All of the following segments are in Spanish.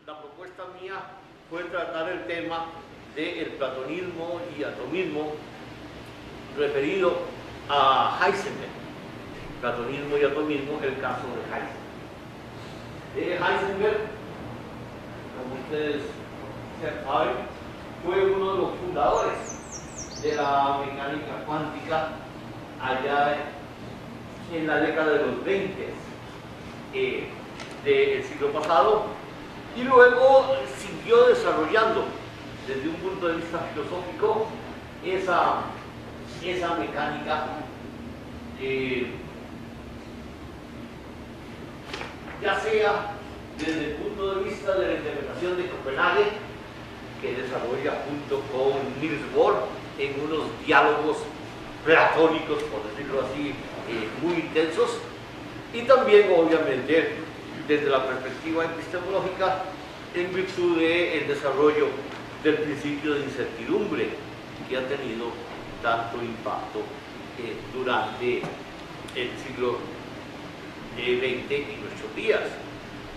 la propuesta mía fue tratar el tema del platonismo y atomismo referido a Heisenberg. Platonismo y atomismo, el caso de Heisenberg. Heisenberg, como ustedes saben, fue uno de los fundadores de la mecánica cuántica allá en la década de los 20 del siglo pasado, y luego siguió desarrollando desde un punto de vista filosófico esa mecánica, ya sea desde el punto de vista de la interpretación de Copenhague, que desarrolla junto con Niels Bohr en unos diálogos platónicos, por decirlo así, muy intensos, y también obviamente desde la perspectiva epistemológica en virtud del desarrollo del principio de incertidumbre, que ha tenido tanto impacto durante el siglo XX y nuestros días.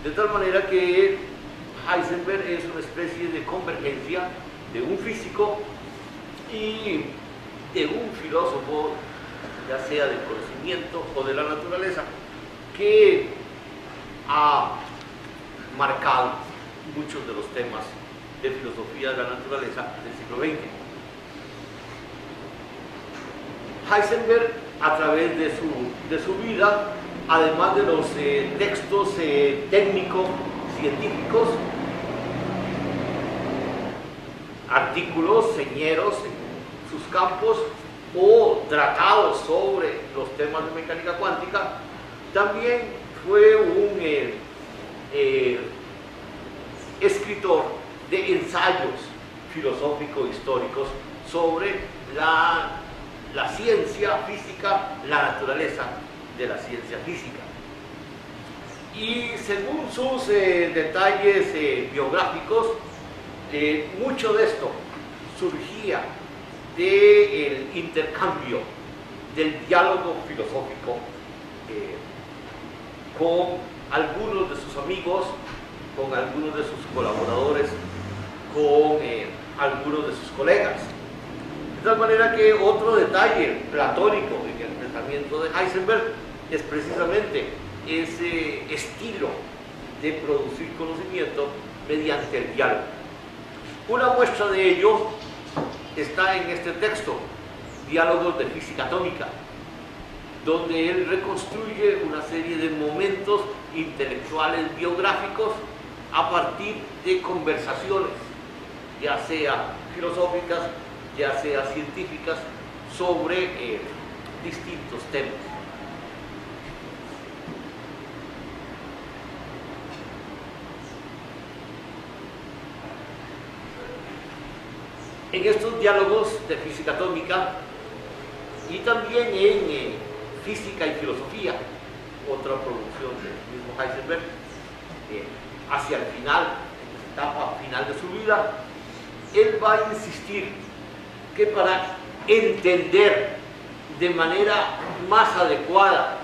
De tal manera que Heisenberg es una especie de convergencia de un físico y de un filósofo, ya sea del conocimiento o de la naturaleza, que ha marcado muchos de los temas de filosofía de la naturaleza del siglo XX. Heisenberg, a través de su vida, además de los textos técnicos, científicos, artículos señeros en sus campos o tratados sobre los temas de mecánica cuántica, también fue un escritor de ensayos filosóficos históricos sobre la ciencia física, la naturaleza de la ciencia física. Y según sus detalles biográficos, mucho de esto surgía del intercambio, del diálogo filosófico con algunos de sus amigos, con algunos de sus colaboradores, con algunos de sus colegas. De tal manera que otro detalle platónico en el pensamiento de Heisenberg es precisamente ese estilo de producir conocimiento mediante el diálogo. Una muestra de ello está en este texto, Diálogos de Física Atómica, donde él reconstruye una serie de momentos intelectuales biográficos a partir de conversaciones, ya sea filosóficas, ya sea científicas, sobre distintos temas. En estos diálogos de física atómica y también en Física y Filosofía, otra producción del mismo Heisenberg, hacia el final, en la etapa final de su vida, él va a insistir que para entender de manera más adecuada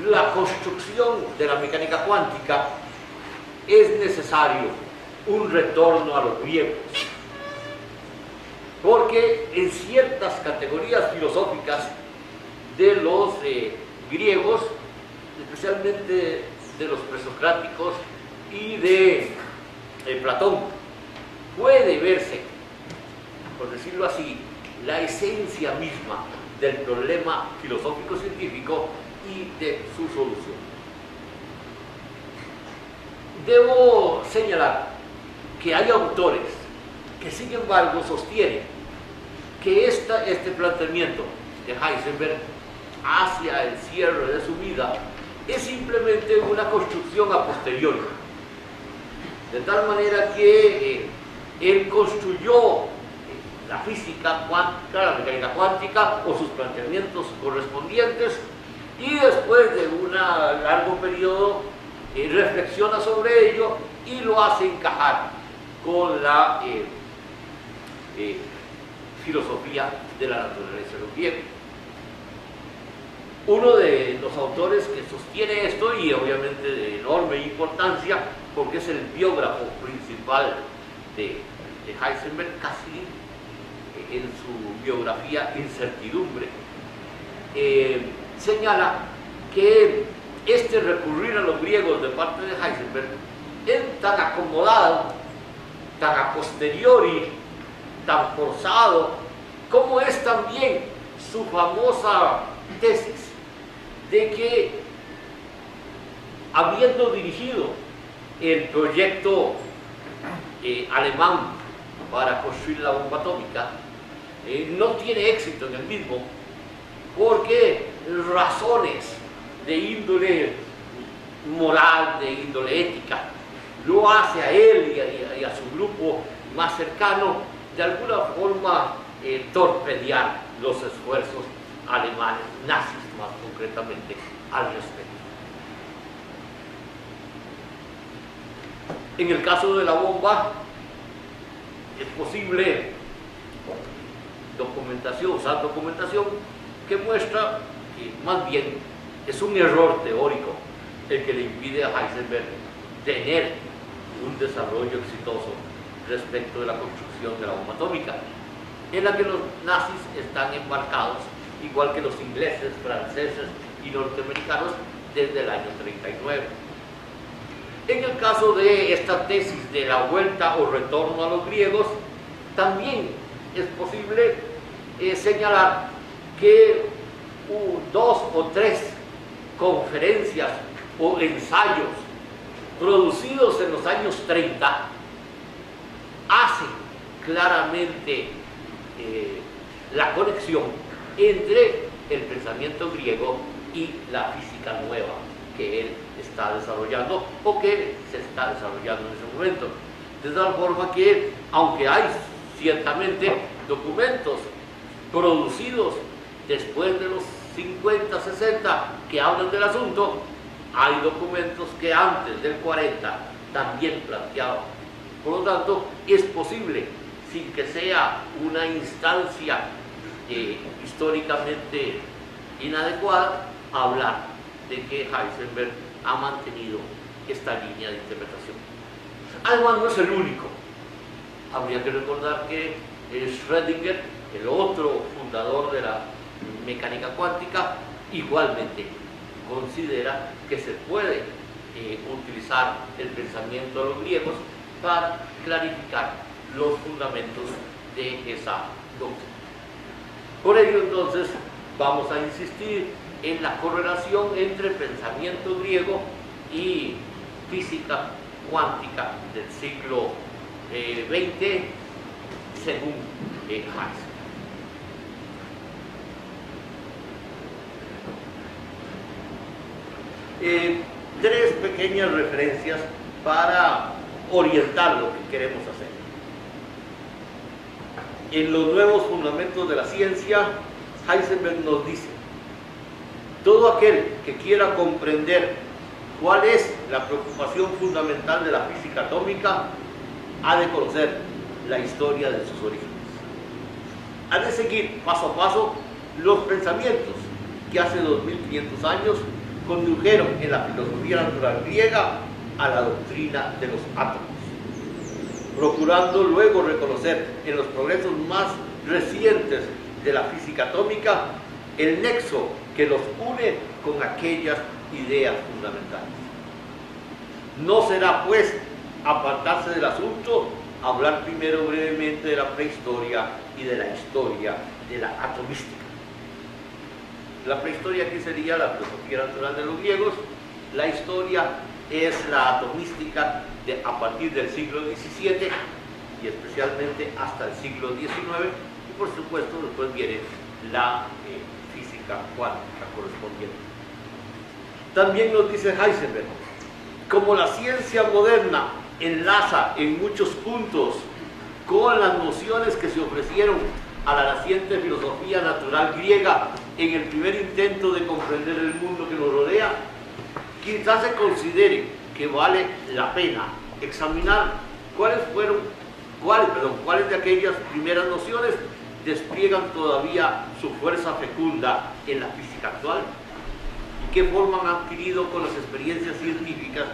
la construcción de la mecánica cuántica es necesario un retorno a los griegos, porque en ciertas categorías filosóficas de los griegos, especialmente de los presocráticos y de Platón, puede verse, por decirlo así, la esencia misma del problema filosófico-científico y de su solución. Debo señalar que hay autores que, sin embargo, sostienen que este planteamiento de Heisenberg hacia el cierre de su vida es simplemente una construcción a posteriori, de tal manera que él construyó la física cuántica, la mecánica cuántica o sus planteamientos correspondientes, y después de un largo periodo reflexiona sobre ello y lo hace encajar con la filosofía de la naturaleza de los griegos. Uno de los autores que sostiene esto, y obviamente de enorme importancia, porque es el biógrafo principal de Heisenberg, casi en su biografía Incertidumbre, señala que este recurrir a los griegos de parte de Heisenberg es tan acomodado, tan a posteriori, tan forzado, como es también su famosa tesis de que, habiendo dirigido el proyecto alemán para construir la bomba atómica, no tiene éxito en el mismo, porque razones de índole moral, de índole ética, lo hace a él y a su grupo más cercano de alguna forma torpedear los esfuerzos alemanes, nazis más concretamente, al respecto. En el caso de la bomba, es posible usar documentación que muestra que más bien es un error teórico el que le impide a Heisenberg tener un desarrollo exitoso respecto de la construcción de la bomba atómica, en la que los nazis están embarcados, igual que los ingleses, franceses y norteamericanos, desde el año 39. En el caso de esta tesis de la vuelta o retorno a los griegos, también es posible señalar que 2 o 3 conferencias o ensayos producidos en los años 30 hacen claramente la conexión entre el pensamiento griego y la física nueva que él está desarrollando o que se está desarrollando en ese momento. De tal forma que, aunque hay ciertamente documentos producidos después de los 50, 60 que hablan del asunto, hay documentos que antes del 40 también planteaban. Por lo tanto, es posible, sin que sea una instancia históricamente inadecuada, hablar de que Heisenberg ha mantenido esta línea de interpretación. Además, no es el único. Habría que recordar que Schrödinger, el otro fundador de la mecánica cuántica, igualmente considera que se puede utilizar el pensamiento de los griegos para clarificar los fundamentos de esa doctrina. Por ello, entonces, vamos a insistir en la correlación entre pensamiento griego y física cuántica del siglo XX, según Heisenberg. Tres pequeñas referencias para orientar lo que queremos hacer. En los nuevos fundamentos de la ciencia, Heisenberg nos dice: todo aquel que quiera comprender cuál es la preocupación fundamental de la física atómica ha de conocer la historia de sus orígenes. Ha de seguir paso a paso los pensamientos que hace 2500 años condujeron en la filosofía natural griega a la doctrina de los átomos, procurando luego reconocer en los progresos más recientes de la física atómica el nexo que los une con aquellas ideas fundamentales. No será, pues, apartarse del asunto hablar primero brevemente de la prehistoria y de la historia de la atomística. La prehistoria aquí sería la filosofía natural de los griegos, la historia es la atomística a partir del siglo XVII y especialmente hasta el siglo XIX, y por supuesto después viene la física cuántica correspondiente. También nos dice Heisenberg, como la ciencia moderna enlaza en muchos puntos con las nociones que se ofrecieron a la naciente filosofía natural griega en el primer intento de comprender el mundo que nos rodea, quizás se considere que vale la pena examinar cuáles de aquellas primeras nociones despliegan todavía su fuerza fecunda en la física actual y qué forma han adquirido con las experiencias científicas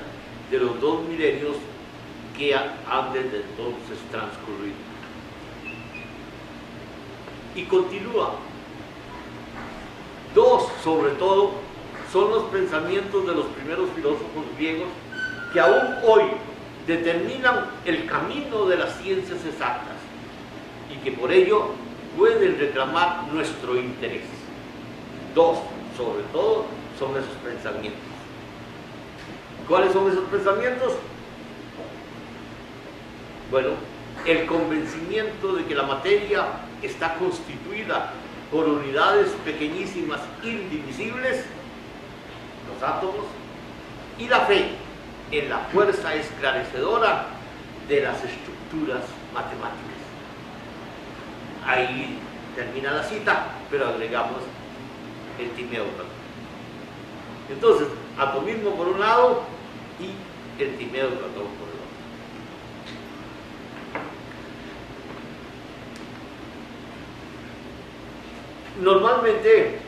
de los 2 milenios que han desde entonces transcurrido. Y continúa. 2, sobre todo, son los pensamientos de los primeros filósofos griegos que aún hoy determinan el camino de las ciencias exactas y que por ello pueden reclamar nuestro interés. 2, sobre todo, son esos pensamientos. ¿Cuáles son esos pensamientos? Bueno, el convencimiento de que la materia está constituida por unidades pequeñísimas, indivisibles, los átomos, y la fe en la fuerza esclarecedora de las estructuras matemáticas. Ahí termina la cita, pero agregamos el Timeo. Entonces, atomismo por un lado y el Timeo de Platón por el otro. Normalmente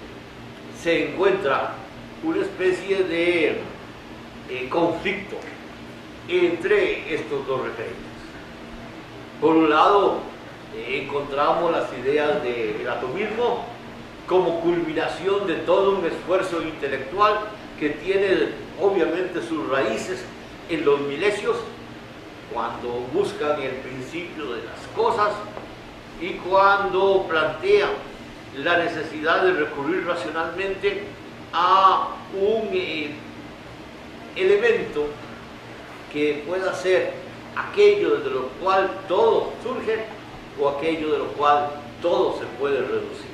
se encuentra una especie de conflicto entre estos 2 referentes. Por un lado, encontramos las ideas del atomismo como culminación de todo un esfuerzo intelectual que tiene obviamente sus raíces en los milesios, cuando buscan el principio de las cosas y cuando plantean la necesidad de recurrir racionalmente a un elemento que pueda ser aquello de lo cual todo surge o aquello de lo cual todo se puede reducir.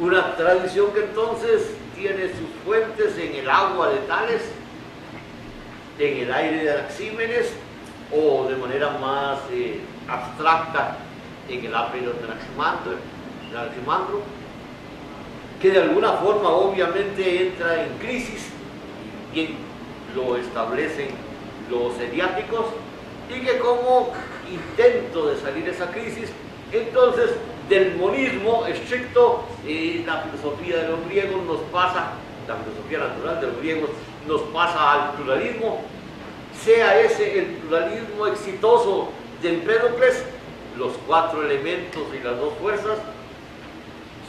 Una tradición que entonces tiene sus fuentes en el agua de Tales, en el aire de Anaxímenes o de manera más abstracta en el apelo de Anaximandro, que de alguna forma obviamente entra en crisis, bien lo establecen los seriáticos, y que como intento de salir de esa crisis, entonces del monismo estricto, la filosofía de los griegos nos pasa, la filosofía natural de los griegos nos pasa al pluralismo, sea ese el pluralismo exitoso de Empédocles, los 4 elementos y las 2 fuerzas,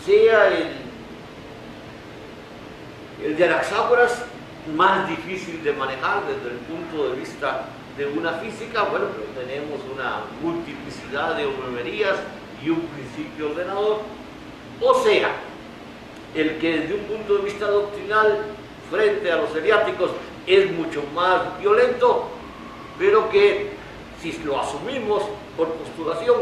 sea el de Anaxágoras, más difícil de manejar desde el punto de vista de una física, bueno, pero tenemos una multiplicidad de homomerías y un principio ordenador, o sea, el que desde un punto de vista doctrinal frente a los seriáticos es mucho más violento, pero que si lo asumimos por postulación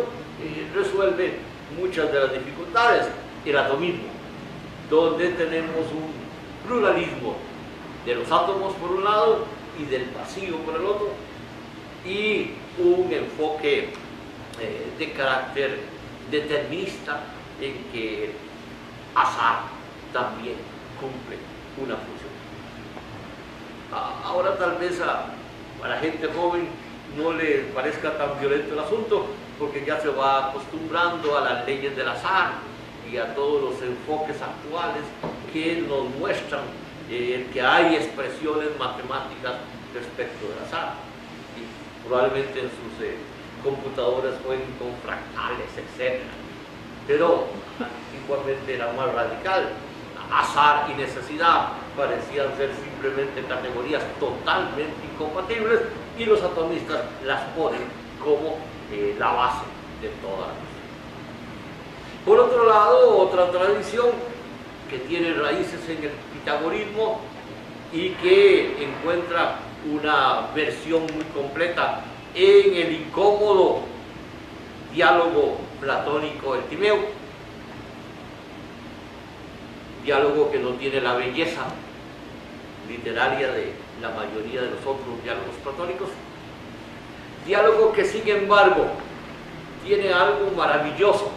resuelve muchas de las dificultades. El atomismo, donde tenemos un pluralismo de los átomos por un lado y del vacío por el otro, y un enfoque de carácter determinista en que el azar también cumple una función. Ahora tal vez a la gente joven no le parezca tan violento el asunto, porque ya se va acostumbrando a las leyes del azar y a todos los enfoques actuales que nos muestran que hay expresiones matemáticas respecto del azar. Y probablemente en sus computadoras jueguen con fractales, etc. Pero igualmente era más radical. Azar y necesidad parecían ser simplemente categorías totalmente incompatibles, y los atomistas las ponen como la base de todas. Por otro lado, otra tradición que tiene raíces en el pitagorismo y que encuentra una versión muy completa en el incómodo diálogo platónico del Timeo, diálogo que no tiene la belleza literaria de la mayoría de los otros diálogos platónicos, diálogo que sin embargo tiene algo maravilloso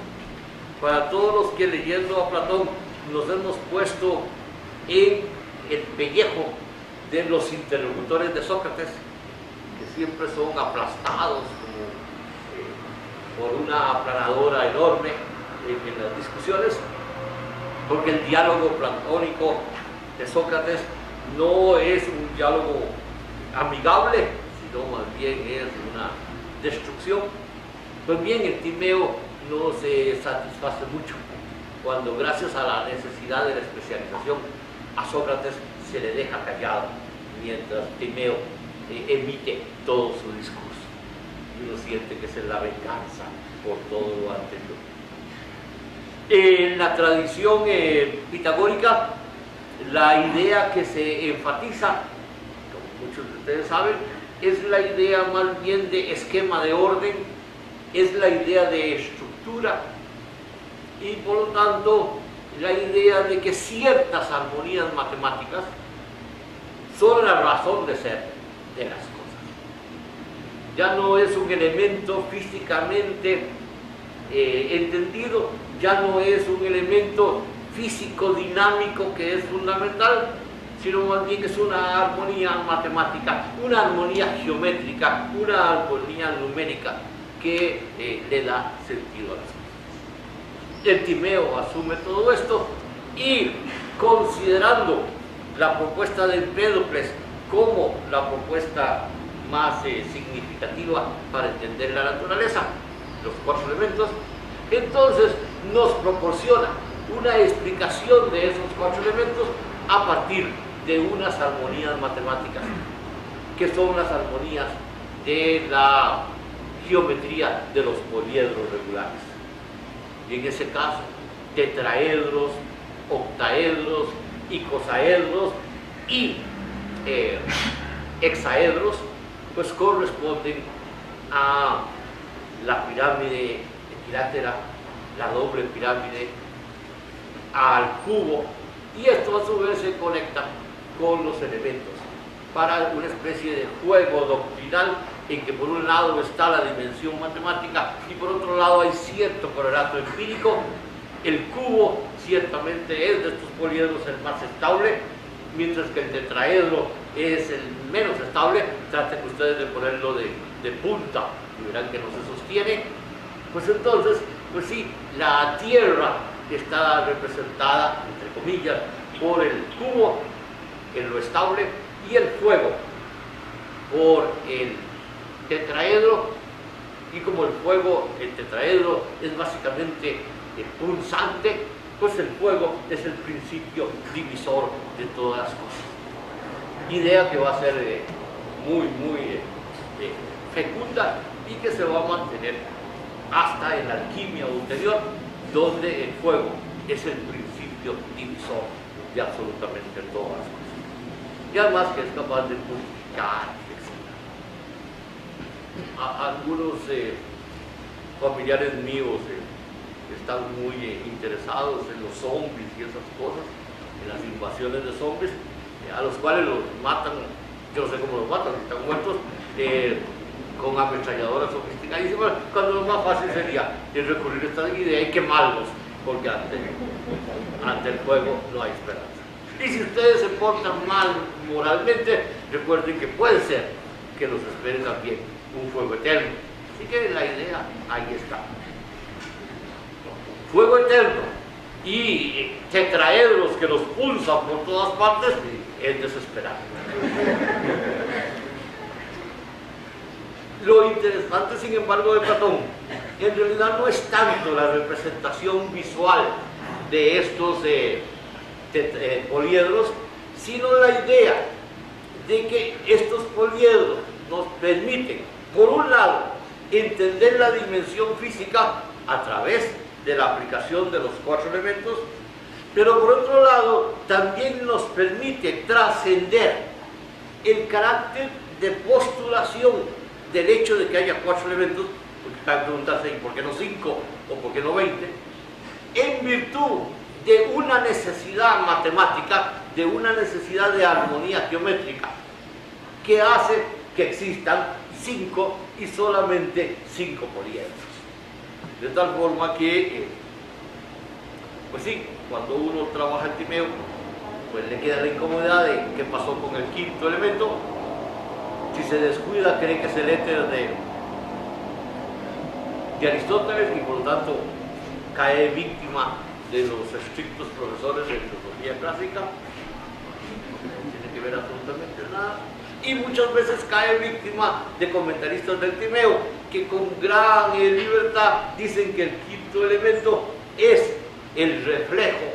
para todos los que leyendo a Platón nos hemos puesto en el pellejo de los interlocutores de Sócrates, que siempre son aplastados por una aplanadora enorme en las discusiones, porque el diálogo platónico de Sócrates no es un diálogo amigable, sino más bien es una destrucción. Pues bien, el Timeo no se satisface mucho cuando, gracias a la necesidad de la especialización, a Sócrates se le deja callado mientras Timeo emite todo su discurso. Y uno siente que esa es la venganza por todo lo anterior. En la tradición pitagórica, la idea que se enfatiza, como muchos de ustedes saben, es la idea más bien de esquema de orden, es la idea de estructura y por lo tanto la idea de que ciertas armonías matemáticas son la razón de ser de las cosas. Ya no es un elemento físicamente entendido, ya no es un elemento físico dinámico que es fundamental, sino más bien es una armonía matemática, una armonía geométrica, una armonía numérica que le da sentido a las cosas. El Timeo asume todo esto y, considerando la propuesta de Empédocles como la propuesta más significativa para entender la naturaleza, los 4 elementos, entonces nos proporciona una explicación de esos 4 elementos a partir de unas armonías matemáticas, que son las armonías de la geometría de los poliedros regulares. Y en ese caso, tetraedros, octaedros, icosaedros y hexaedros, pues corresponden a la pirámide equilátera, la doble pirámide, al cubo, y esto a su vez se conecta con los elementos para una especie de juego doctrinal en que por un lado está la dimensión matemática y por otro lado hay cierto correlato empírico. El cubo ciertamente es de estos poliedros el más estable, mientras que el tetraedro es el menos estable. Traten ustedes de ponerlo de punta y verán que no se sostiene. Pues entonces, pues sí, la Tierra está representada, entre comillas, por el cubo en lo estable y el fuego por el tetraedro, y como el fuego, el tetraedro es básicamente punzante, pues el fuego es el principio divisor de todas las cosas. Idea que va a ser muy fecunda y que se va a mantener hasta en la alquimia ulterior, donde el fuego es el principio divisor de absolutamente todas las cosas. Y además que es capaz de purificar, etc. Algunos familiares míos están muy interesados en los zombies y esas cosas, en las invasiones de zombies, a los cuales los matan, yo no sé cómo los matan, si están muertos, con ametralladoras sofisticadísimas, cuando lo más fácil sería recurrir a esta idea y quemarlos, porque ante el fuego no hay esperanza. Y si ustedes se portan mal moralmente, recuerden que puede ser que los espere también un fuego eterno. Así que la idea ahí está. Fuego eterno y tetraedros que los pulsan por todas partes es desesperante. Lo interesante, sin embargo, de Platón, en realidad no es tanto la representación visual de estos poliedros, sino la idea de que estos poliedros nos permiten, por un lado, entender la dimensión física a través de la aplicación de los 4 elementos, pero por otro lado, también nos permite trascender el carácter de postulación del hecho de que haya 4 elementos, porque están preguntarse ¿por qué no 5 o por qué no 20? En virtud de una necesidad matemática, de una necesidad de armonía geométrica, que hace que existan 5 y solamente 5 poliedros. De tal forma que, pues sí, cuando uno trabaja el Timeo, pues le queda la incomodidad de qué pasó con el 5.º elemento. Si se descuida, cree que es el éter de Aristóteles y por lo tanto cae víctima de los estrictos profesores de filosofía clásica. Tiene que ver absolutamente nada. Y muchas veces cae víctima de comentaristas del Timeo que con gran libertad dicen que el quinto elemento es el reflejo,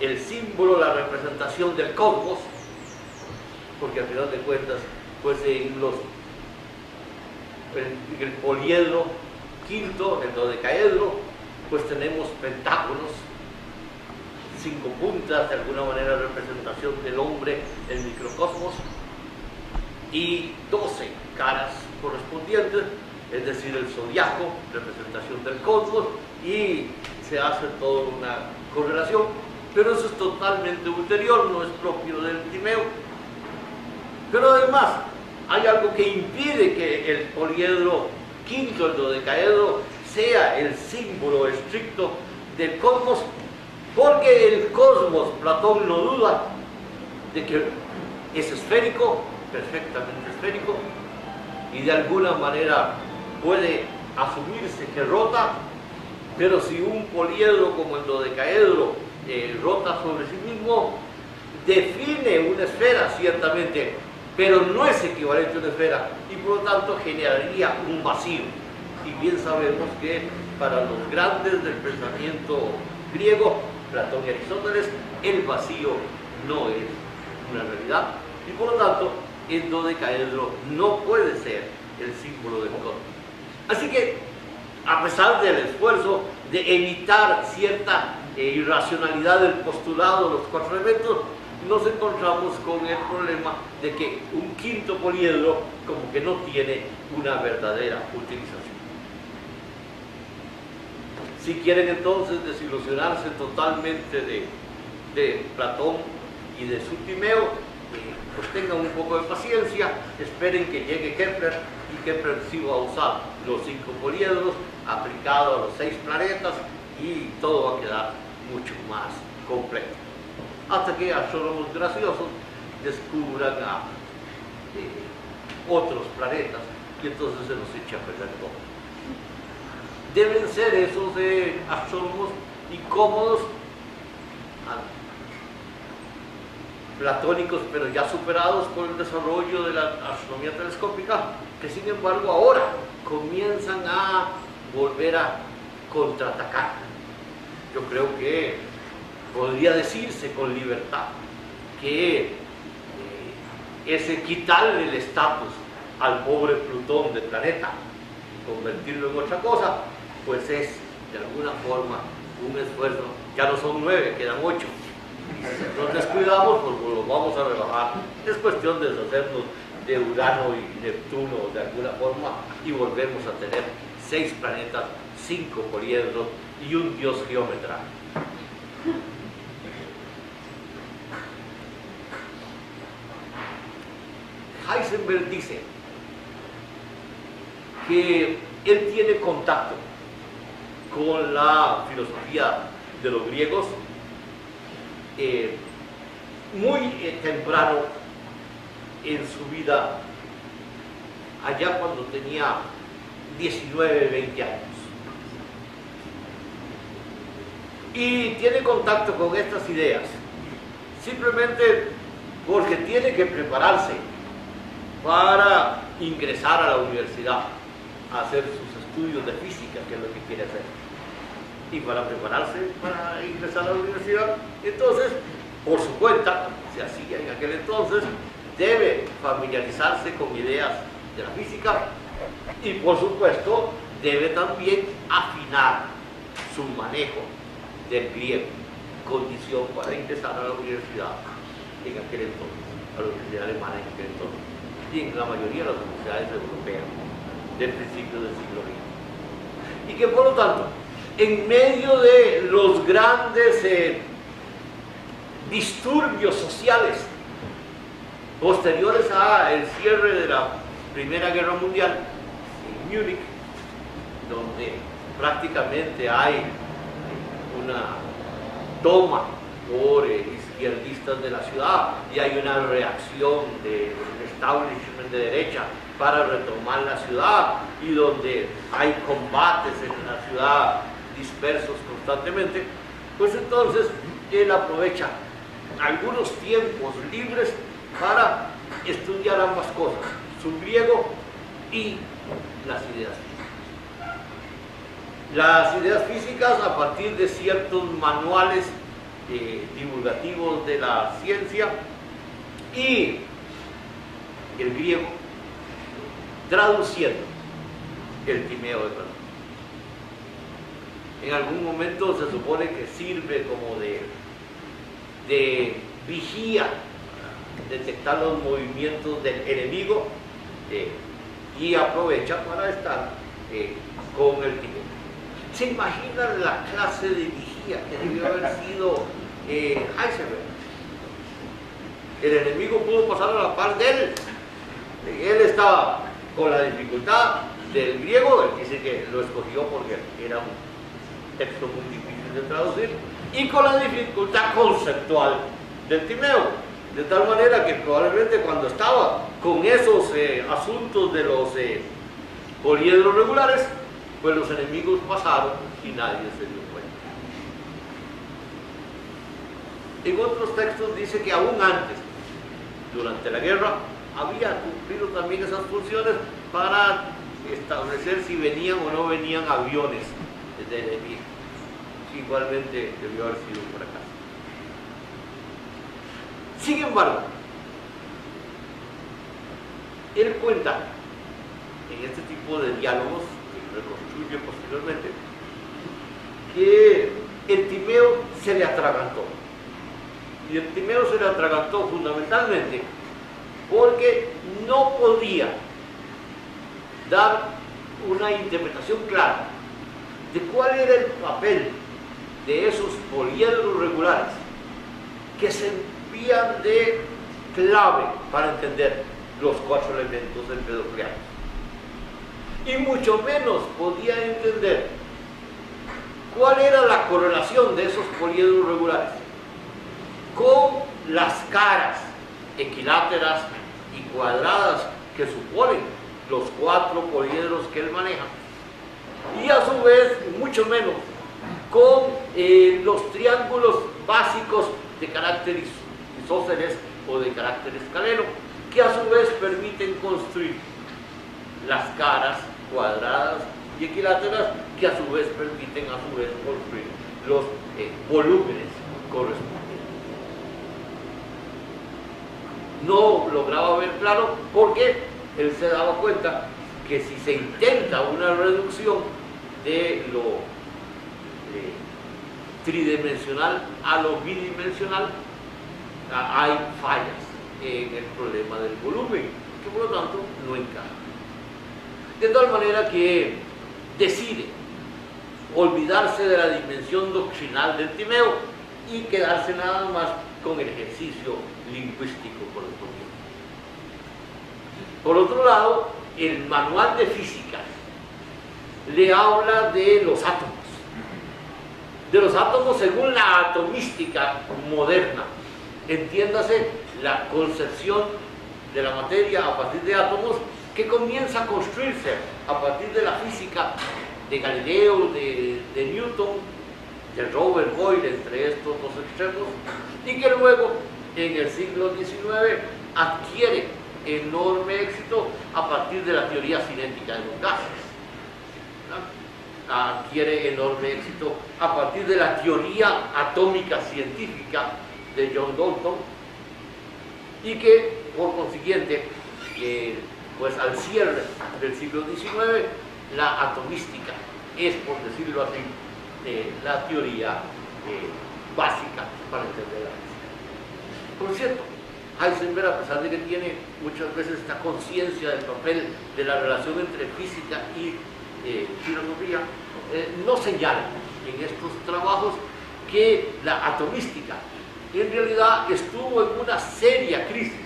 el símbolo, la representación del cosmos, porque al final de cuentas, pues en el poliedro quinto, el dodecaedro, pues tenemos pentágonos, 5 puntas, de alguna manera representación del hombre, el microcosmos, y 12 caras correspondientes, es decir, el zodiaco, representación del cosmos, y se hace toda una correlación, pero eso es totalmente ulterior, no es propio del Timeo. Pero además, hay algo que impide que el poliedro quinto, el dodecaedro, sea el símbolo estricto del cosmos, porque el cosmos, Platón no duda de que es esférico, perfectamente esférico, y de alguna manera puede asumirse que rota, pero si un poliedro como el dodecaedro rota sobre sí mismo, define una esfera ciertamente, pero no es equivalente a una esfera, y por lo tanto generaría un vacío. Y bien sabemos que para los grandes del pensamiento griego, Platón y Aristóteles, el vacío no es una realidad, y por lo tanto el dodecaedro no puede ser el símbolo del cosmos. Así que, a pesar del esfuerzo de evitar cierta irracionalidad del postulado de los 4 elementos, nos encontramos con el problema de que un quinto poliedro como que no tiene una verdadera utilización. Si quieren entonces desilusionarse totalmente de Platón y de su Timeo, pues tengan un poco de paciencia, esperen que llegue Kepler, y Kepler sí va a usar los 5 poliedros aplicados a los 6 planetas, y todo va a quedar mucho más completo. Hasta que astrónomos graciosos descubran a otros planetas, y entonces se nos echa a perder todo. Deben ser esos astrónomos incómodos, platónicos, pero ya superados por el desarrollo de la astronomía telescópica, que sin embargo ahora comienzan a volver a contraatacar. Yo creo que podría decirse con libertad que ese quitarle el estatus al pobre Plutón de planeta, convertirlo en otra cosa, pues es de alguna forma un esfuerzo. Ya no son 9, quedan 8. Si nos descuidamos, pues lo vamos a rebajar. Es cuestión de deshacernos de Urano y Neptuno de alguna forma, y volvemos a tener 6 planetas, 5 poliedros y un dios geómetra. Heisenberg dice que él tiene contacto con la filosofía de los griegos muy temprano en su vida, allá cuando tenía 19, 20 años. Y tiene contacto con estas ideas simplemente porque tiene que prepararse para ingresar a la universidad, a hacer sus estudios de física, que es lo que quiere hacer. Y para prepararse para ingresar a la universidad, entonces, por su cuenta, se hacía en aquel entonces, debe familiarizarse con ideas de la física y, por supuesto, debe también afinar su manejo del griego, condición para ingresar a la universidad en aquel entonces, a la universidad alemana en aquel entonces, y en la mayoría de las universidades europeas del principio del siglo XX. Y que, por lo tanto, en medio de los grandes disturbios sociales posteriores al cierre de la Primera Guerra Mundial en Múnich, donde prácticamente hay una toma por izquierdistas de la ciudad y hay una reacción del establishment de derecha para retomar la ciudad, y donde hay combates en la ciudad dispersos constantemente, pues entonces él aprovecha algunos tiempos libres para estudiar ambas cosas, su griego y las ideas físicas. Las ideas físicas a partir de ciertos manuales divulgativos de la ciencia, y el griego traduciendo el Timeo de Platón. En algún momento se supone que sirve como de vigía, detectar los movimientos del enemigo, y aprovecha para estar con el Timeo. ¿Se imaginan la clase de vigía que debió haber sido Heisenberg? El enemigo pudo pasar a la par de él. Él estaba con la dificultad del griego, él dice que lo escogió porque era un texto muy difícil de traducir, y con la dificultad conceptual del Timeo, de tal manera que probablemente cuando estaba con esos asuntos de los poliedros regulares, pues los enemigos pasaron y nadie se dio cuenta. En otros textos dice que aún antes, durante la guerra, había cumplido también esas funciones para establecer si venían o no venían aviones de enemigo. Igualmente debió haber sido un fracaso. Sin embargo, él cuenta en este tipo de diálogos, que reconstruye posteriormente, que el Timeo se le atragantó. Y el Timeo se le atragantó fundamentalmente porque no podía dar una interpretación clara de cuál era el papel de esos poliedros regulares que servían de clave para entender los 4 elementos empedocleanos. Y mucho menos podía entender cuál era la correlación de esos poliedros regulares con las caras equiláteras y cuadradas que suponen los 4 poliedros que él maneja, y a su vez mucho menos con los triángulos básicos de carácter isósceles o de carácter escaleno, que a su vez permiten construir las caras cuadradas y equiláteras, que a su vez permiten construir los volúmenes correspondientes. No lograba ver claro porque él se daba cuenta que si se intenta una reducción de lo tridimensional a lo bidimensional, hay fallas en el problema del volumen, que por lo tanto no encaja. De tal manera que decide olvidarse de la dimensión doctrinal del Timeo y quedarse nada más con el ejercicio lingüístico correspondiente. Por otro lado, el manual de física le habla de los átomos según la atomística moderna, entiéndase la concepción de la materia a partir de átomos, que comienza a construirse a partir de la física de Galileo, de Newton, de Robert Boyle, entre estos dos extremos, y que luego en el siglo XIX adquiere enorme éxito a partir de la teoría cinética de los gases. Adquiere enorme éxito a partir de la teoría atómica científica de John Dalton, y que por consiguiente pues al cierre del siglo XIX la atomística es, por decirlo así, la teoría básica para entender la física. Por cierto, Heisenberg, a pesar de que tiene muchas veces esta conciencia del papel de la relación entre física y filosofía, no señala en estos trabajos que la atomística en realidad estuvo en una seria crisis,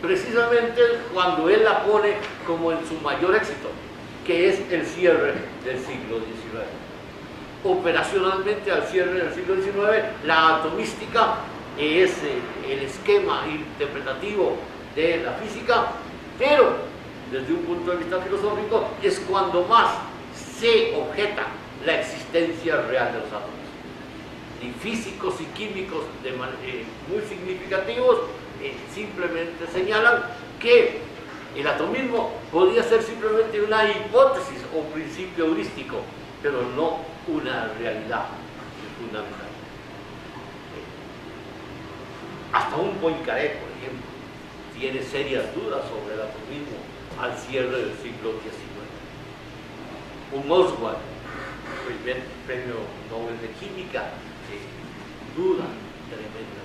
precisamente cuando él la pone como en su mayor éxito, que es el cierre del siglo XIX. Operacionalmente, al cierre del siglo XIX, la atomística es el esquema interpretativo de la física, pero desde un punto de vista filosófico es cuando más se objeta la existencia real de los átomos. ni físicos y químicos muy significativos, simplemente señalan que el atomismo podría ser simplemente una hipótesis o principio heurístico, pero no una realidad fundamental. Hasta un Poincaré, por ejemplo, tiene serias dudas sobre el atomismo al cierre del siglo XIX. Un Oswald, primer premio Nobel de Química, duda tremendamente.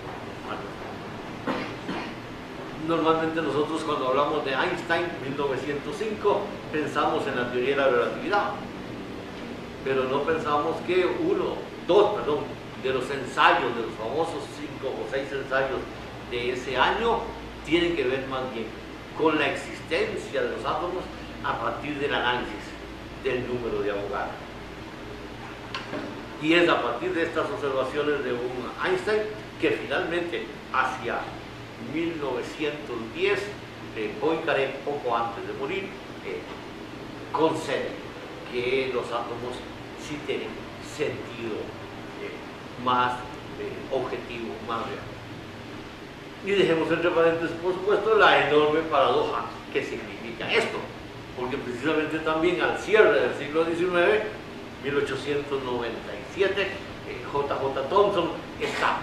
Normalmente nosotros cuando hablamos de Einstein, 1905, pensamos en la teoría de la relatividad, pero no pensamos que dos de los ensayos, de los famosos 5 o 6 ensayos de ese año, tienen que ver más bien con la existencia de los átomos a partir del análisis del número de Avogadro. Y es a partir de estas observaciones de un Einstein que finalmente, hacia 1910, Poincaré, poco antes de morir, concede que los átomos sí tienen sentido más objetivo, más real. Y dejemos entre paréntesis, por supuesto, la enorme paradoja que significa esto, porque precisamente también al cierre del siglo XIX, 1897, J.J. Thomson está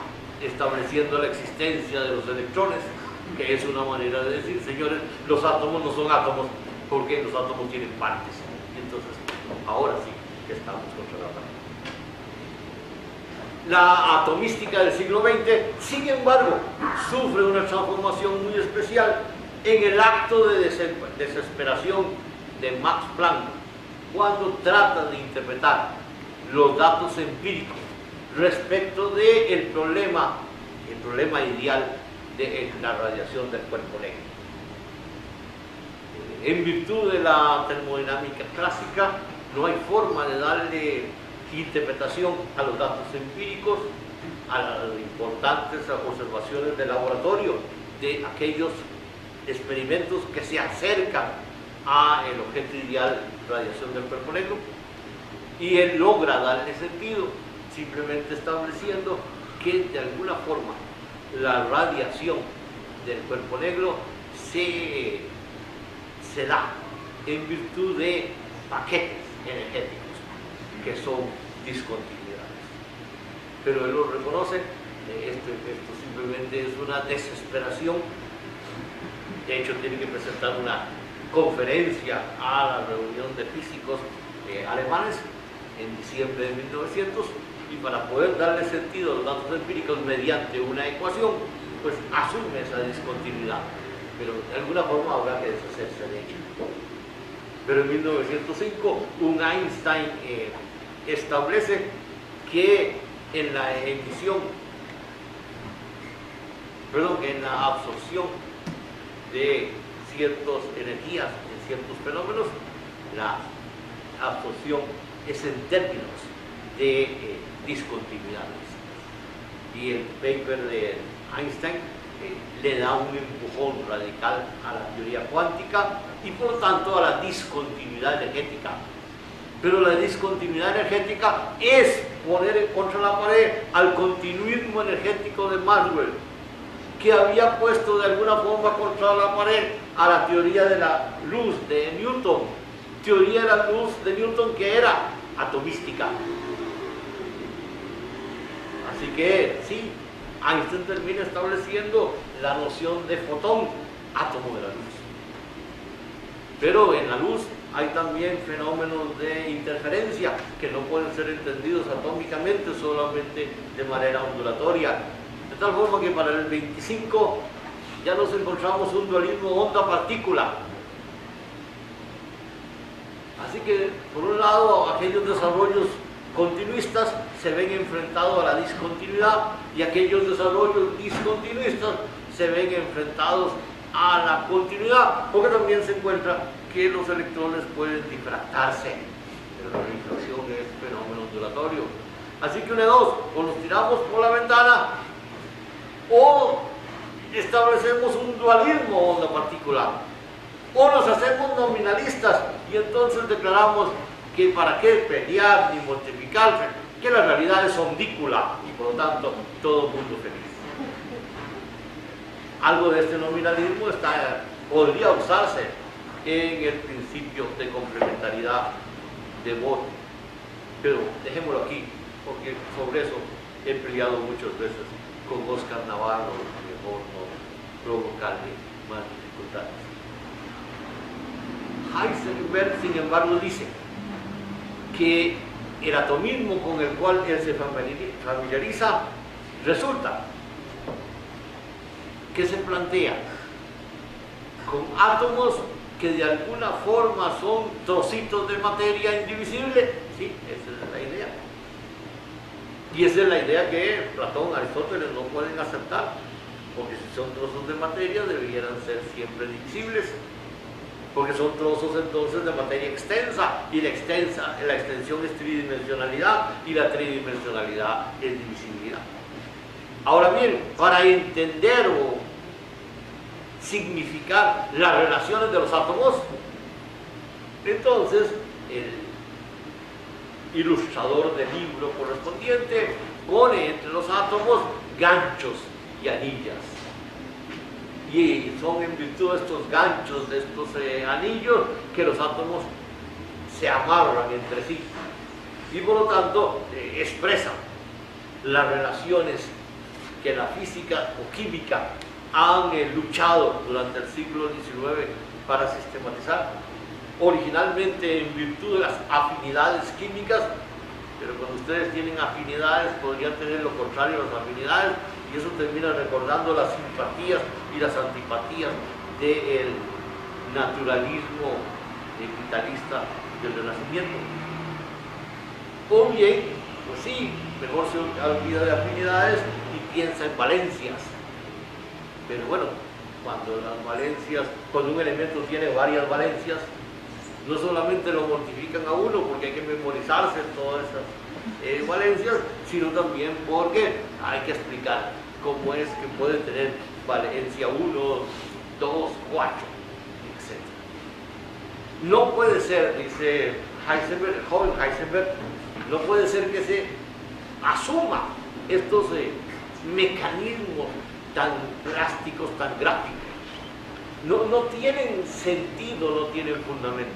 estableciendo la existencia de los electrones, que es una manera de decir, señores, los átomos no son átomos porque los átomos tienen partes. Y entonces, ahora sí que estamos contra la pared. La atomística del siglo XX, sin embargo, sufre una transformación muy especial en el acto de desesperación de Max Planck, cuando trata de interpretar los datos empíricos respecto del problema ideal de la radiación del cuerpo negro. En virtud de la termodinámica clásica, no hay forma de darle interpretación a los datos empíricos, a las importantes observaciones de laboratorio, de aquellos experimentos que se acercan al objeto ideal, radiación del cuerpo negro, y él logra darle sentido simplemente estableciendo que de alguna forma la radiación del cuerpo negro se da en virtud de paquetes energéticos que son discontinuidades. Pero él lo reconoce, esto simplemente es una desesperación. De hecho, tiene que presentar una conferencia a la reunión de físicos alemanes en diciembre de 1900, y para poder darle sentido a los datos empíricos mediante una ecuación, pues asume esa discontinuidad, pero de alguna forma habrá que deshacerse de ella. Pero en 1905 un Einstein establece que en la absorción de ciertas energías en ciertos fenómenos, la absorción es en términos de discontinuidades. Y el paper de Einstein le da un empujón radical a la teoría cuántica y por lo tanto a la discontinuidad energética. Pero la discontinuidad energética es poner contra la pared al continuismo energético de Maxwell, que había puesto de alguna forma contra la pared a la teoría de la luz de Newton, teoría de la luz de Newton que era atomística. Así que sí, Einstein termina estableciendo la noción de fotón, átomo de la luz. Pero en la luz hay también fenómenos de interferencia que no pueden ser entendidos atómicamente, solamente de manera ondulatoria. De tal forma que para el 25 ya nos encontramos un dualismo onda-partícula. Así que, por un lado, aquellos desarrollos continuistas se ven enfrentados a la discontinuidad y aquellos desarrollos discontinuistas se ven enfrentados a la continuidad, porque también se encuentra que los electrones pueden difractarse, pero la difracción es fenómeno ondulatorio. Así que una de dos, o nos tiramos por la ventana o establecemos un dualismo onda-partícula, o nos hacemos nominalistas y entonces declaramos que para qué pelear ni multiplicarse, que la realidad es omnícola y por lo tanto todo mundo feliz. Algo de este nominalismo podría usarse en el principio de complementariedad de Bohr, pero dejémoslo aquí, porque sobre eso he peleado muchas veces con Oscar Navarro, mejor no provocarle más dificultades. Heisenberg, sin embargo, dice que el atomismo con el cual él se familiariza resulta que se plantea con átomos que de alguna forma son trocitos de materia indivisible. Sí, esa es la idea. Y esa es la idea que Platón, Aristóteles no pueden aceptar, porque si son trozos de materia debieran ser siempre divisibles, porque son trozos entonces de materia extensa, y la extensión es tridimensionalidad, y la tridimensionalidad es divisibilidad. Ahora bien, para entender o significar las relaciones de los átomos, entonces el ilustrador del libro correspondiente pone entre los átomos ganchos y anillas, y son en virtud de estos ganchos, de estos anillos, que los átomos se amarran entre sí y por lo tanto expresan las relaciones que la física o química han luchado durante el siglo XIX para sistematizar, originalmente en virtud de las afinidades químicas, pero cuando ustedes tienen afinidades podrían tener lo contrario a las afinidades, y eso termina recordando las simpatías y las antipatías del naturalismo vitalista del Renacimiento. O bien, pues sí, mejor se olvida de afinidades y piensa en valencias. Pero bueno, cuando un elemento tiene varias valencias, no solamente lo mortifican a uno porque hay que memorizarse todas esas valencias, sino también porque hay que explicar cómo es que puede tener valencia 1, 2, 4, etc. No puede ser, dice Heisenberg, el joven Heisenberg, no puede ser que se asuma estos mecanismos tan plásticos, tan gráficos. No tienen sentido, no tienen fundamento.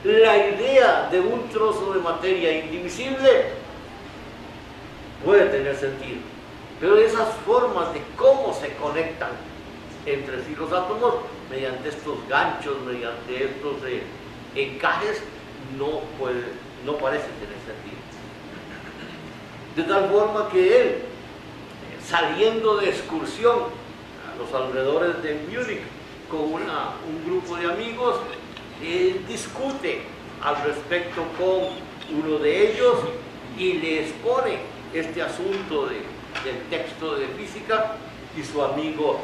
La idea de un trozo de materia indivisible puede tener sentido, pero esas formas de cómo se conectan entre sí los átomos, mediante estos ganchos, mediante estos encajes, no parecen tener sentido. De tal forma que él, saliendo de excursión a los alrededores de Múnich con un grupo de amigos, discute al respecto con uno de ellos y le expone este asunto del texto de física, y su amigo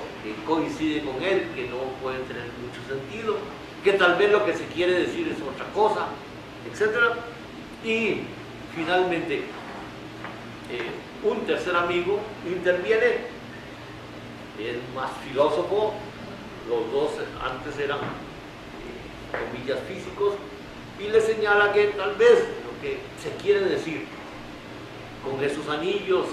coincide con él que no puede tener mucho sentido, que tal vez lo que se quiere decir es otra cosa, etc. Y finalmente un tercer amigo interviene, es más filósofo, los dos antes eran comillas físicos, y le señala que tal vez lo que se quiere decir con esos anillos,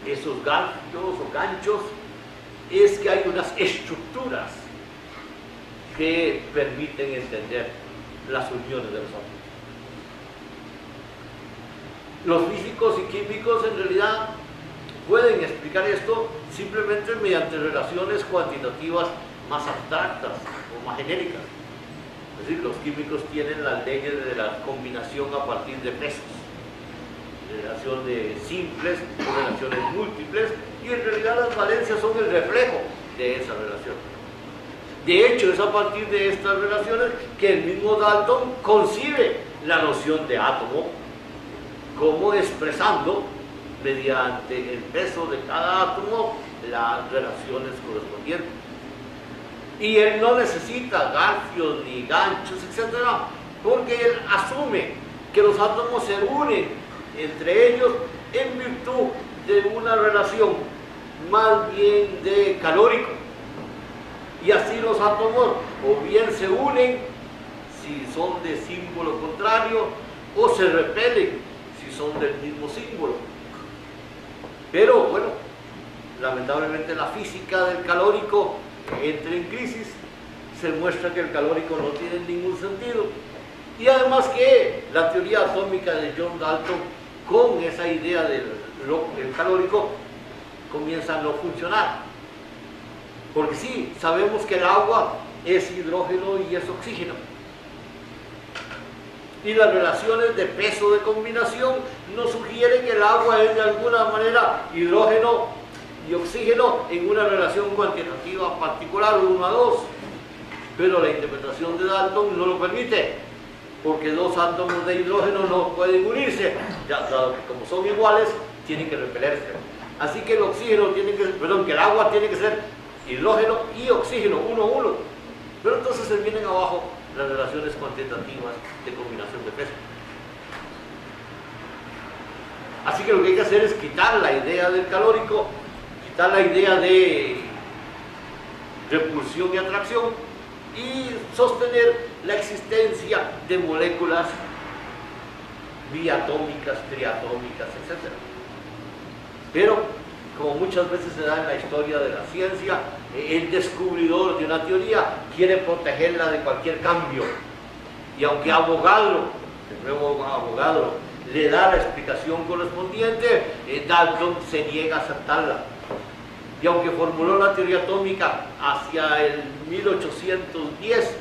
esos ganchos o ganchos, es que hay unas estructuras que permiten entender las uniones de los átomos. Los físicos y químicos en realidad pueden explicar esto simplemente mediante relaciones cuantitativas más abstractas o más genéricas. Es decir, los químicos tienen las leyes de la combinación a partir de pesos, relaciones simples o relaciones múltiples, y en realidad las valencias son el reflejo de esa relación. De hecho, es a partir de estas relaciones que el mismo Dalton concibe la noción de átomo, como expresando mediante el peso de cada átomo las relaciones correspondientes. Y él no necesita garfios ni ganchos, etc., porque él asume que los átomos se unen entre ellos en virtud de una relación más bien de calórico. Y así los átomos o bien se unen si son de símbolo contrario o se repelen si son del mismo símbolo. Pero bueno, lamentablemente la física del calórico entra en crisis, se muestra que el calórico no tiene ningún sentido, y además que la teoría atómica de John Dalton, con esa idea del calórico, comienza a no funcionar. Porque sí, sabemos que el agua es hidrógeno y es oxígeno, y las relaciones de peso de combinación nos sugieren que el agua es de alguna manera hidrógeno y oxígeno en una relación cuantitativa particular, 1:2, pero la interpretación de Dalton no lo permite, porque dos átomos de hidrógeno no pueden unirse, ya dado que como son iguales tienen que repelerse. Así que el que el agua tiene que ser hidrógeno y oxígeno, 1:1. Pero entonces se vienen abajo las relaciones cuantitativas de combinación de peso. Así que lo que hay que hacer es quitar la idea del calórico, quitar la idea de repulsión y atracción, y sostener la existencia de moléculas biatómicas, triatómicas, etc. Pero, como muchas veces se da en la historia de la ciencia, el descubridor de una teoría quiere protegerla de cualquier cambio, y aunque Avogadro, el nuevo Avogadro, le da la explicación correspondiente, Dalton se niega a aceptarla. Y aunque formuló la teoría atómica hacia el 1810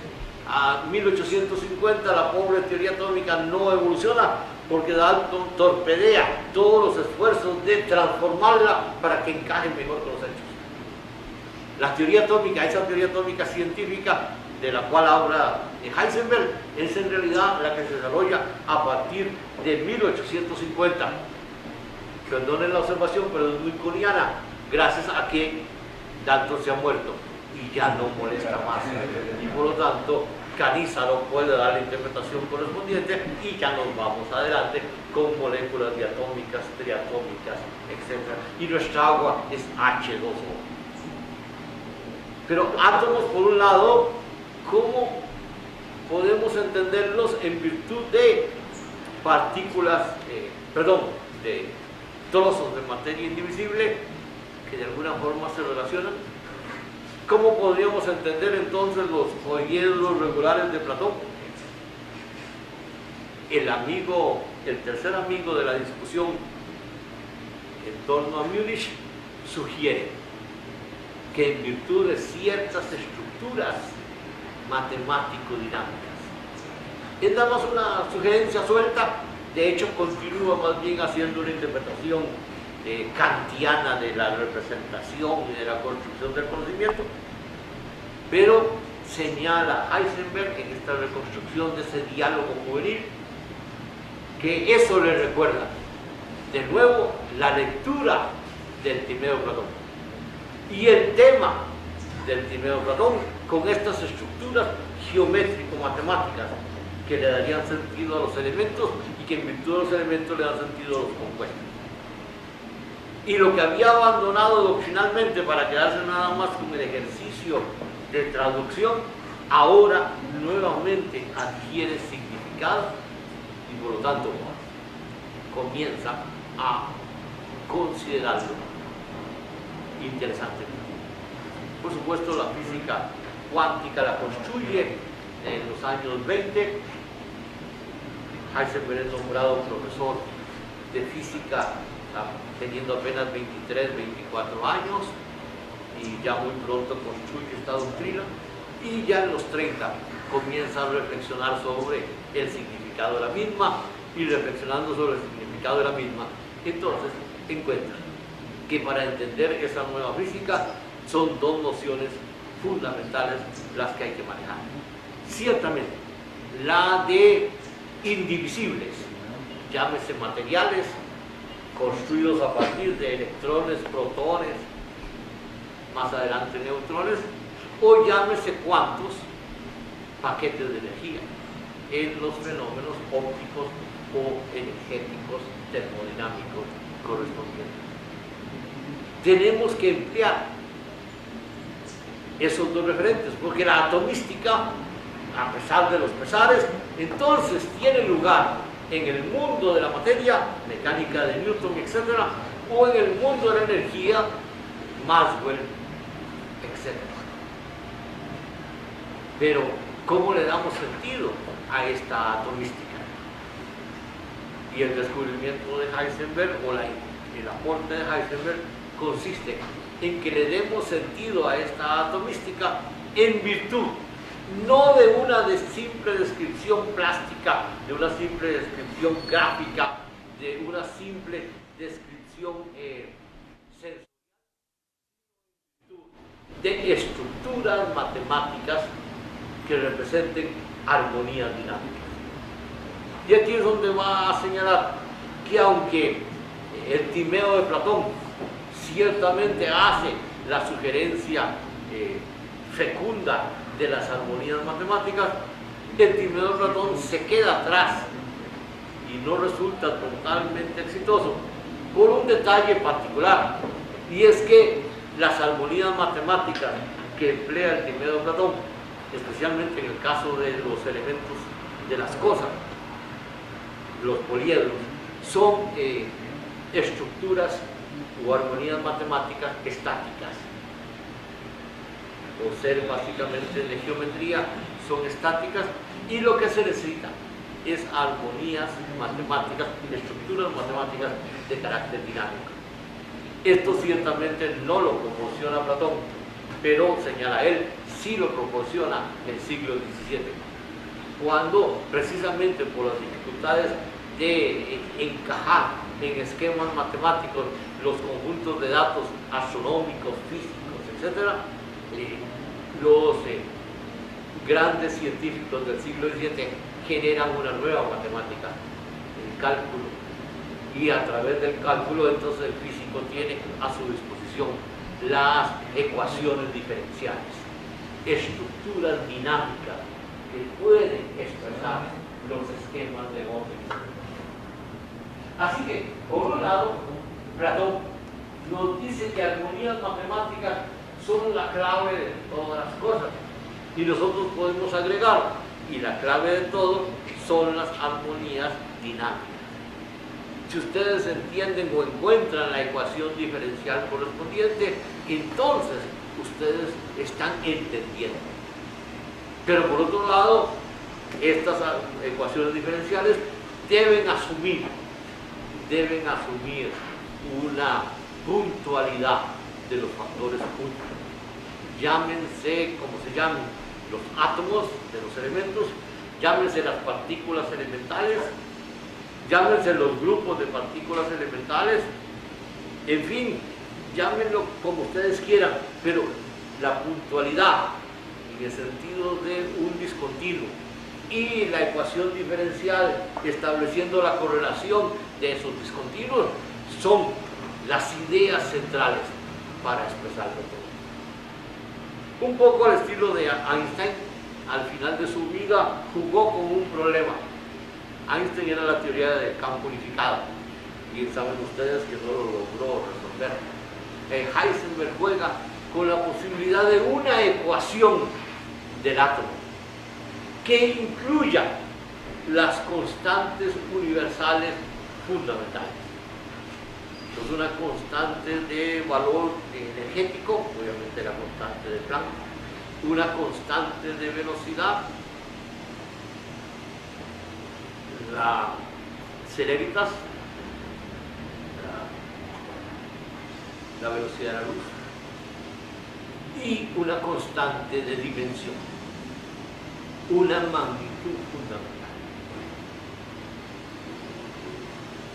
a 1850, la pobre teoría atómica no evoluciona, porque Dalton torpedea todos los esfuerzos de transformarla para que encaje mejor con los hechos. La teoría atómica, esa teoría atómica científica de la cual habla Heisenberg, es en realidad la que se desarrolla a partir de 1850. Perdonen la observación, pero es muy coniana, gracias a que Dalton se ha muerto y ya no molesta más, y por lo tanto Canizaro puede dar la interpretación correspondiente, y ya nos vamos adelante con moléculas diatómicas, triatómicas, etc. Y nuestra agua es H2O. Pero átomos, por un lado, ¿cómo podemos entenderlos en virtud de partículas, de trozos de materia indivisible que de alguna forma se relacionan? ¿Cómo podríamos entender entonces los poliedros regulares de Platón? El tercer amigo de la discusión en torno a Múnich sugiere que en virtud de ciertas estructuras matemático-dinámicas, es nada más una sugerencia suelta, de hecho continúa más bien haciendo una interpretación kantiana de la representación y de la construcción del conocimiento, pero señala Heisenberg en esta reconstrucción de ese diálogo juvenil que eso le recuerda de nuevo la lectura del Timeo Platón y el tema del Timeo Platón con estas estructuras geométrico-matemáticas que le darían sentido a los elementos y que en virtud de los elementos le dan sentido a los compuestos. Y lo que había abandonado doctrinalmente para quedarse nada más con el ejercicio de traducción, ahora nuevamente adquiere significado y por lo tanto comienza a considerarlo interesante. Por supuesto, la física cuántica la construye en los años 20. Heisenberg es nombrado profesor de física teniendo apenas 23, 24 años, y ya muy pronto construye esta doctrina, y ya en los 30 comienza a reflexionar sobre el significado de la misma, y reflexionando sobre el significado de la misma, entonces encuentra que para entender esa nueva física son dos nociones fundamentales las que hay que manejar. Ciertamente, la de indivisibles, llámese materiales, construidos a partir de electrones, protones, más adelante neutrones, o llámese cuantos, paquetes de energía, en los fenómenos ópticos o energéticos termodinámicos correspondientes. Tenemos que emplear esos dos referentes, porque la atomística a pesar de los pesares, entonces tiene lugar en el mundo de la materia, mecánica de Newton, etc., o en el mundo de la energía, Maxwell, etc. Pero, ¿cómo le damos sentido a esta atomística? Y el descubrimiento de Heisenberg, o el aporte de Heisenberg, consiste en que le demos sentido a esta atomística en virtud no de una simple descripción plástica, de una simple descripción gráfica, de una simple descripción sensorial, de estructuras matemáticas que representen armonías dinámicas. Y aquí es donde va a señalar que aunque el Timeo de Platón ciertamente hace la sugerencia fecunda de las armonías matemáticas, el Timeo de Platón se queda atrás y no resulta totalmente exitoso por un detalle particular, y es que las armonías matemáticas que emplea el Timeo de Platón, especialmente en el caso de los elementos de las cosas, los poliedros, son estructuras o armonías matemáticas estáticas. Por ser básicamente de geometría, son estáticas, y lo que se necesita es armonías matemáticas, estructuras matemáticas de carácter dinámico. Esto ciertamente no lo proporciona Platón, pero, señala él, sí lo proporciona el siglo XVII, cuando precisamente por las dificultades de encajar en esquemas matemáticos los conjuntos de datos astronómicos, físicos, etc., los grandes científicos del siglo XVII generan una nueva matemática, el cálculo, y a través del cálculo entonces el físico tiene a su disposición las ecuaciones diferenciales, estructuras dinámicas que pueden expresar los esquemas de orden. Así que, por un lado, Platón nos dice que armonías matemáticas son la clave de todas las cosas, y nosotros podemos agregar, y la clave de todo son las armonías dinámicas. Si ustedes entienden o encuentran la ecuación diferencial correspondiente, entonces ustedes están entendiendo. Pero por otro lado, estas ecuaciones diferenciales deben asumir una puntualidad de los factores puntos. Llámense como se llamen los átomos de los elementos, llámense las partículas elementales, llámense los grupos de partículas elementales, en fin, llámenlo como ustedes quieran, pero la puntualidad en el sentido de un discontinuo y la ecuación diferencial estableciendo la correlación de esos discontinuos son las ideas centrales para expresarlo todo. Un poco al estilo de Einstein, al final de su vida jugó con un problema. Einstein era la teoría del campo unificado, y saben ustedes que no lo logró resolver. Heisenberg juega con la posibilidad de una ecuación del átomo que incluya las constantes universales fundamentales. Entonces, una constante de valor energético, obviamente la constante de Planck, una constante de velocidad, la celeritas, la velocidad de la luz, y una constante de dimensión, una magnitud fundamental.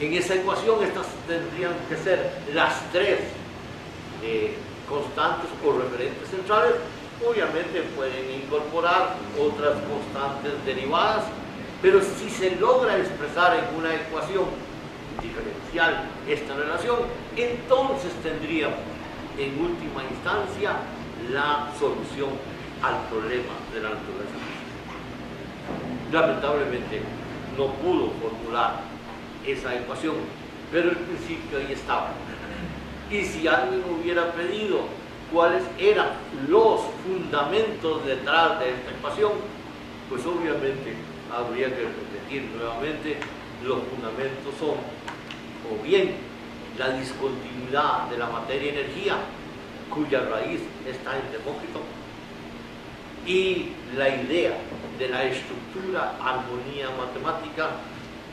En esa ecuación estas tendrían que ser las tres constantes o referentes centrales. Obviamente pueden incorporar otras constantes derivadas, pero si se logra expresar en una ecuación diferencial esta relación, entonces tendríamos en última instancia la solución al problema de la naturaleza física. Lamentablemente no pudo formular esa ecuación, pero el principio ahí estaba. Y si alguien hubiera pedido cuáles eran los fundamentos detrás de esta ecuación, pues obviamente habría que repetir nuevamente, los fundamentos son o bien la discontinuidad de la materia-energía, cuya raíz está en Demócrito, y la idea de la estructura armonía matemática,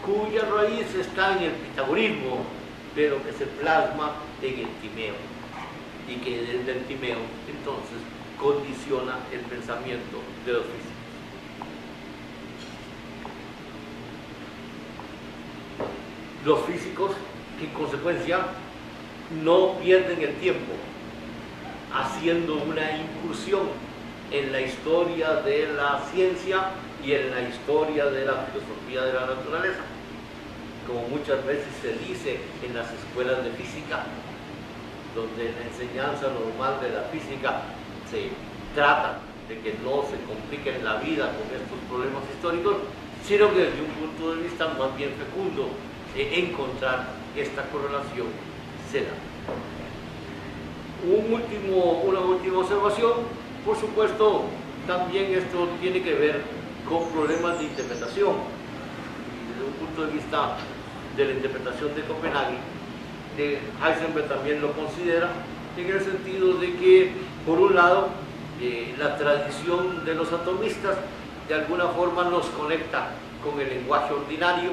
cuya raíz está en el pitagorismo, pero que se plasma en el Timeo, y que desde el Timeo entonces condiciona el pensamiento de los físicos. Los físicos, en consecuencia, no pierden el tiempo haciendo una incursión en la historia de la ciencia y en la historia de la filosofía de la naturaleza. Como muchas veces se dice en las escuelas de física, donde la enseñanza normal de la física se trata de que no se compliquen la vida con estos problemas históricos, sino que desde un punto de vista más bien fecundo, encontrar esta correlación se da. Una última observación, por supuesto, también esto tiene que ver con problemas de interpretación. Desde un punto de vista de la interpretación de Copenhague, Heisenberg también lo considera en el sentido de que, por un lado, la tradición de los atomistas de alguna forma nos conecta con el lenguaje ordinario,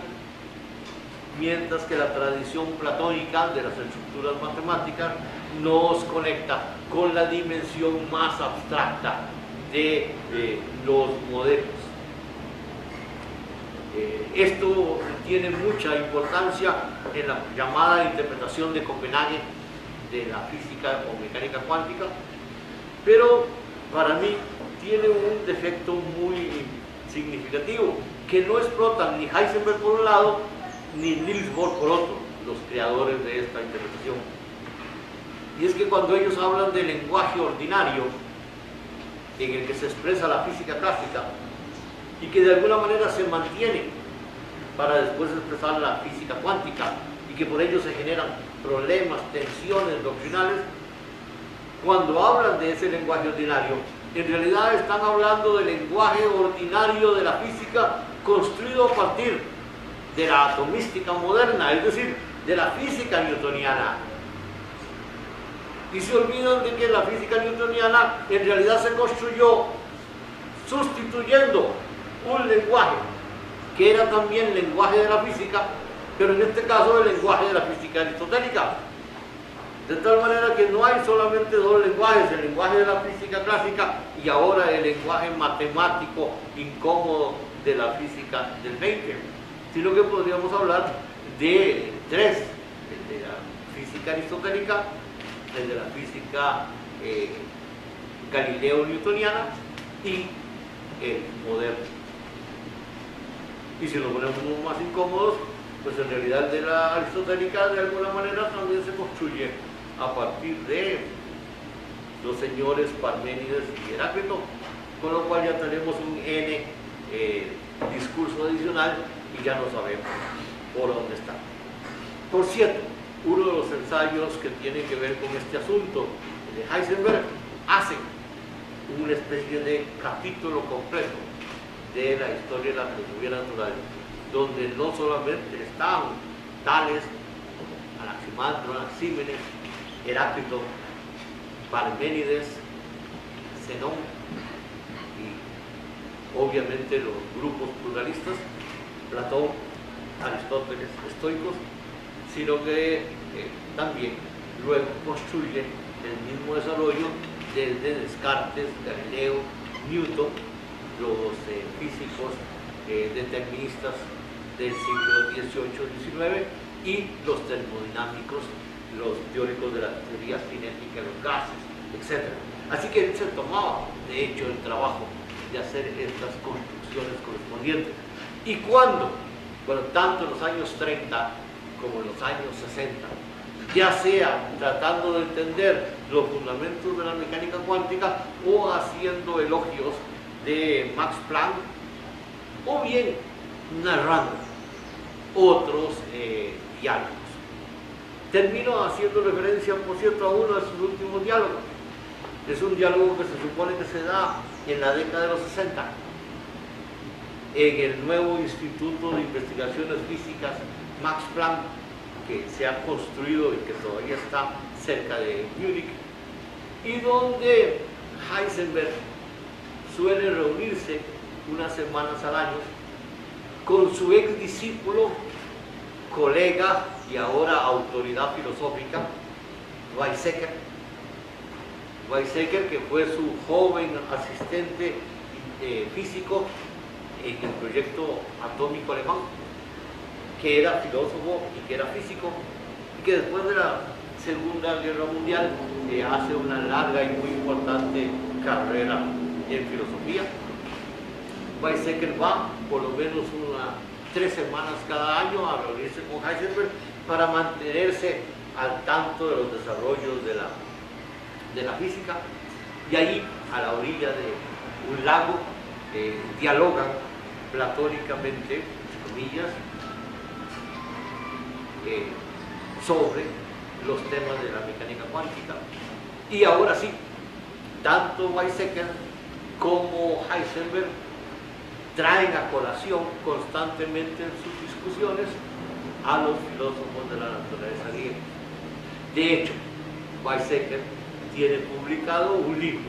mientras que la tradición platónica de las estructuras matemáticas nos conecta con la dimensión más abstracta de los modelos. Esto tiene mucha importancia en la llamada interpretación de Copenhague de la física o mecánica cuántica, pero para mí tiene un defecto muy significativo que no explotan ni Heisenberg por un lado ni Niels Bohr por otro, los creadores de esta interpretación. Y es que cuando ellos hablan del lenguaje ordinario en el que se expresa la física clásica y que de alguna manera se mantiene para después expresar la física cuántica y que por ello se generan problemas, tensiones doctrinales, cuando hablan de ese lenguaje ordinario, en realidad están hablando del lenguaje ordinario de la física construido a partir de la atomística moderna, es decir, de la física newtoniana. Y se olvidan de que la física newtoniana en realidad se construyó sustituyendo un lenguaje que era también lenguaje de la física, pero en este caso el lenguaje de la física aristotélica. De tal manera que no hay solamente dos lenguajes, el lenguaje de la física clásica y ahora el lenguaje matemático incómodo de la física del 20, sino que podríamos hablar de tres: el de la física aristotélica, el de la física galileo-newtoniana y el moderno. Y si nos ponemos más incómodos, pues en realidad el de la aristotélica de alguna manera también se construye a partir de los señores Parménides y Heráclito, con lo cual ya tenemos un N discurso adicional y ya no sabemos por dónde está. Por cierto, uno de los ensayos que tiene que ver con este asunto de Heisenberg hace una especie de capítulo completo de la historia de la filosofía natural, donde no solamente están Tales, Anaximandro, Anaxímenes, Heráclito, Parménides, Zenón y obviamente los grupos pluralistas, Platón, Aristóteles, estoicos, sino que también luego construyen el mismo desarrollo desde Descartes, Galileo, Newton, los físicos deterministas del siglo XVIII-XIX y los termodinámicos, los teóricos de la teoría cinética de los gases, etc. Así que él se tomaba, de hecho, el trabajo de hacer estas construcciones correspondientes. Y cuando, bueno, tanto en los años 30 como en los años 60, ya sea tratando de entender los fundamentos de la mecánica cuántica o haciendo elogios de Max Planck, o bien narrando otros diálogos. Termino haciendo referencia, por cierto, a uno de sus últimos diálogos. Es un diálogo que se supone que se da en la década de los 60, en el nuevo Instituto de Investigaciones Físicas Max Planck, que se ha construido y que todavía está cerca de Múnich, y donde Heisenberg suele reunirse unas semanas al año con su ex discípulo, colega y ahora autoridad filosófica, Weizsäcker. Weizsäcker, que fue su joven asistente físico en el proyecto atómico alemán, que era filósofo y que era físico, y que después de la Segunda Guerra Mundial hace una larga y muy importante carrera en filosofía. Weizsäcker va por lo menos 3 semanas cada año a reunirse con Heisenberg para mantenerse al tanto de los desarrollos de la física, y ahí a la orilla de un lago dialogan platónicamente, entre comillas, sobre los temas de la mecánica cuántica. Y ahora sí, tanto Weizsäcker como Heisenberg traen a colación constantemente en sus discusiones a los filósofos de la naturaleza griega. De hecho, Weizsäcker tiene publicado un libro,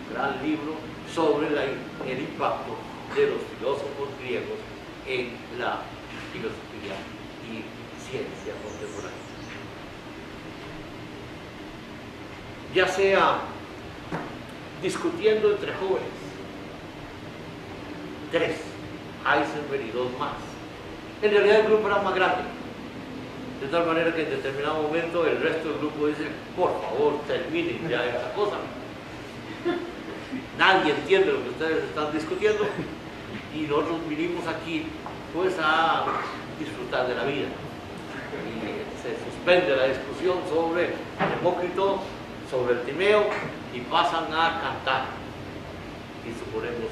un gran libro, sobre el impacto de los filósofos griegos en la filosofía y ciencia contemporánea. Ya sea discutiendo entre jóvenes, 3, Heisenberg y 2 más. En realidad el grupo era más grande, de tal manera que en determinado momento el resto del grupo dice: por favor, terminen ya esta cosa. Nadie entiende lo que ustedes están discutiendo y nosotros vinimos aquí pues a disfrutar de la vida. Y se suspende la discusión sobre Demócrito, sobre el Timeo, y pasan a cantar, y suponemos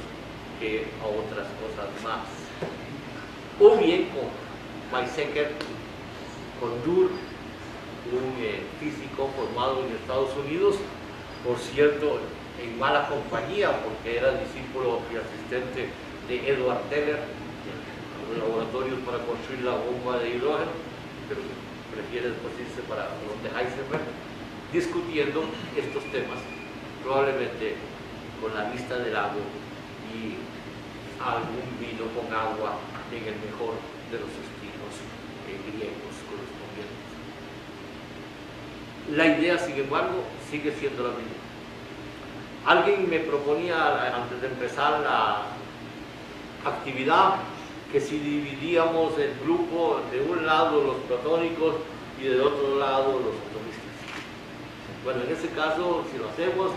que a otras cosas más. O bien con Weizsäcker, con Dürr, un físico formado en Estados Unidos, por cierto, en mala compañía, porque era discípulo y asistente de Edward Teller, en los laboratorios para construir la bomba de hidrógeno, pero prefiere después irse para donde Heisenberg, discutiendo estos temas, probablemente con la vista del lago y algún vino con agua en el mejor de los estilos griegos correspondientes. La idea, sin embargo, sigue siendo la misma. Alguien me proponía, antes de empezar la actividad, que si dividíamos el grupo de un lado los platónicos y del otro lado los atomistas. Bueno, en ese caso, si lo hacemos,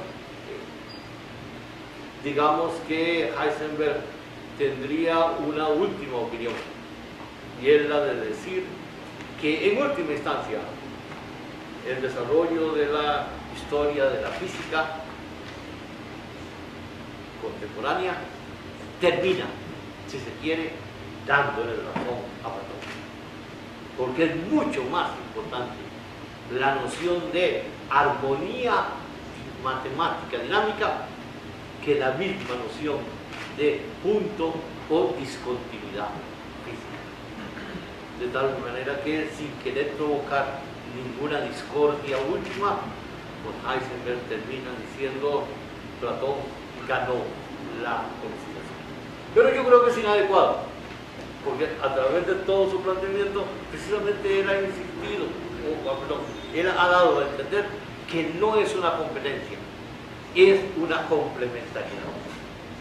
digamos que Heisenberg tendría una última opinión, y es la de decir que en última instancia el desarrollo de la historia de la física contemporánea termina, si se quiere, dándole razón a Platón, porque es mucho más importante la noción de armonía matemática dinámica que la misma noción de punto o discontinuidad física. De tal manera que, sin querer provocar ninguna discordia última, pues Heisenberg termina diciendo: Platón ganó la conversación. Pero yo creo que es inadecuado, porque a través de todo su planteamiento, precisamente él ha insistido, él ha dado a entender que no es una competencia, es una complementariedad.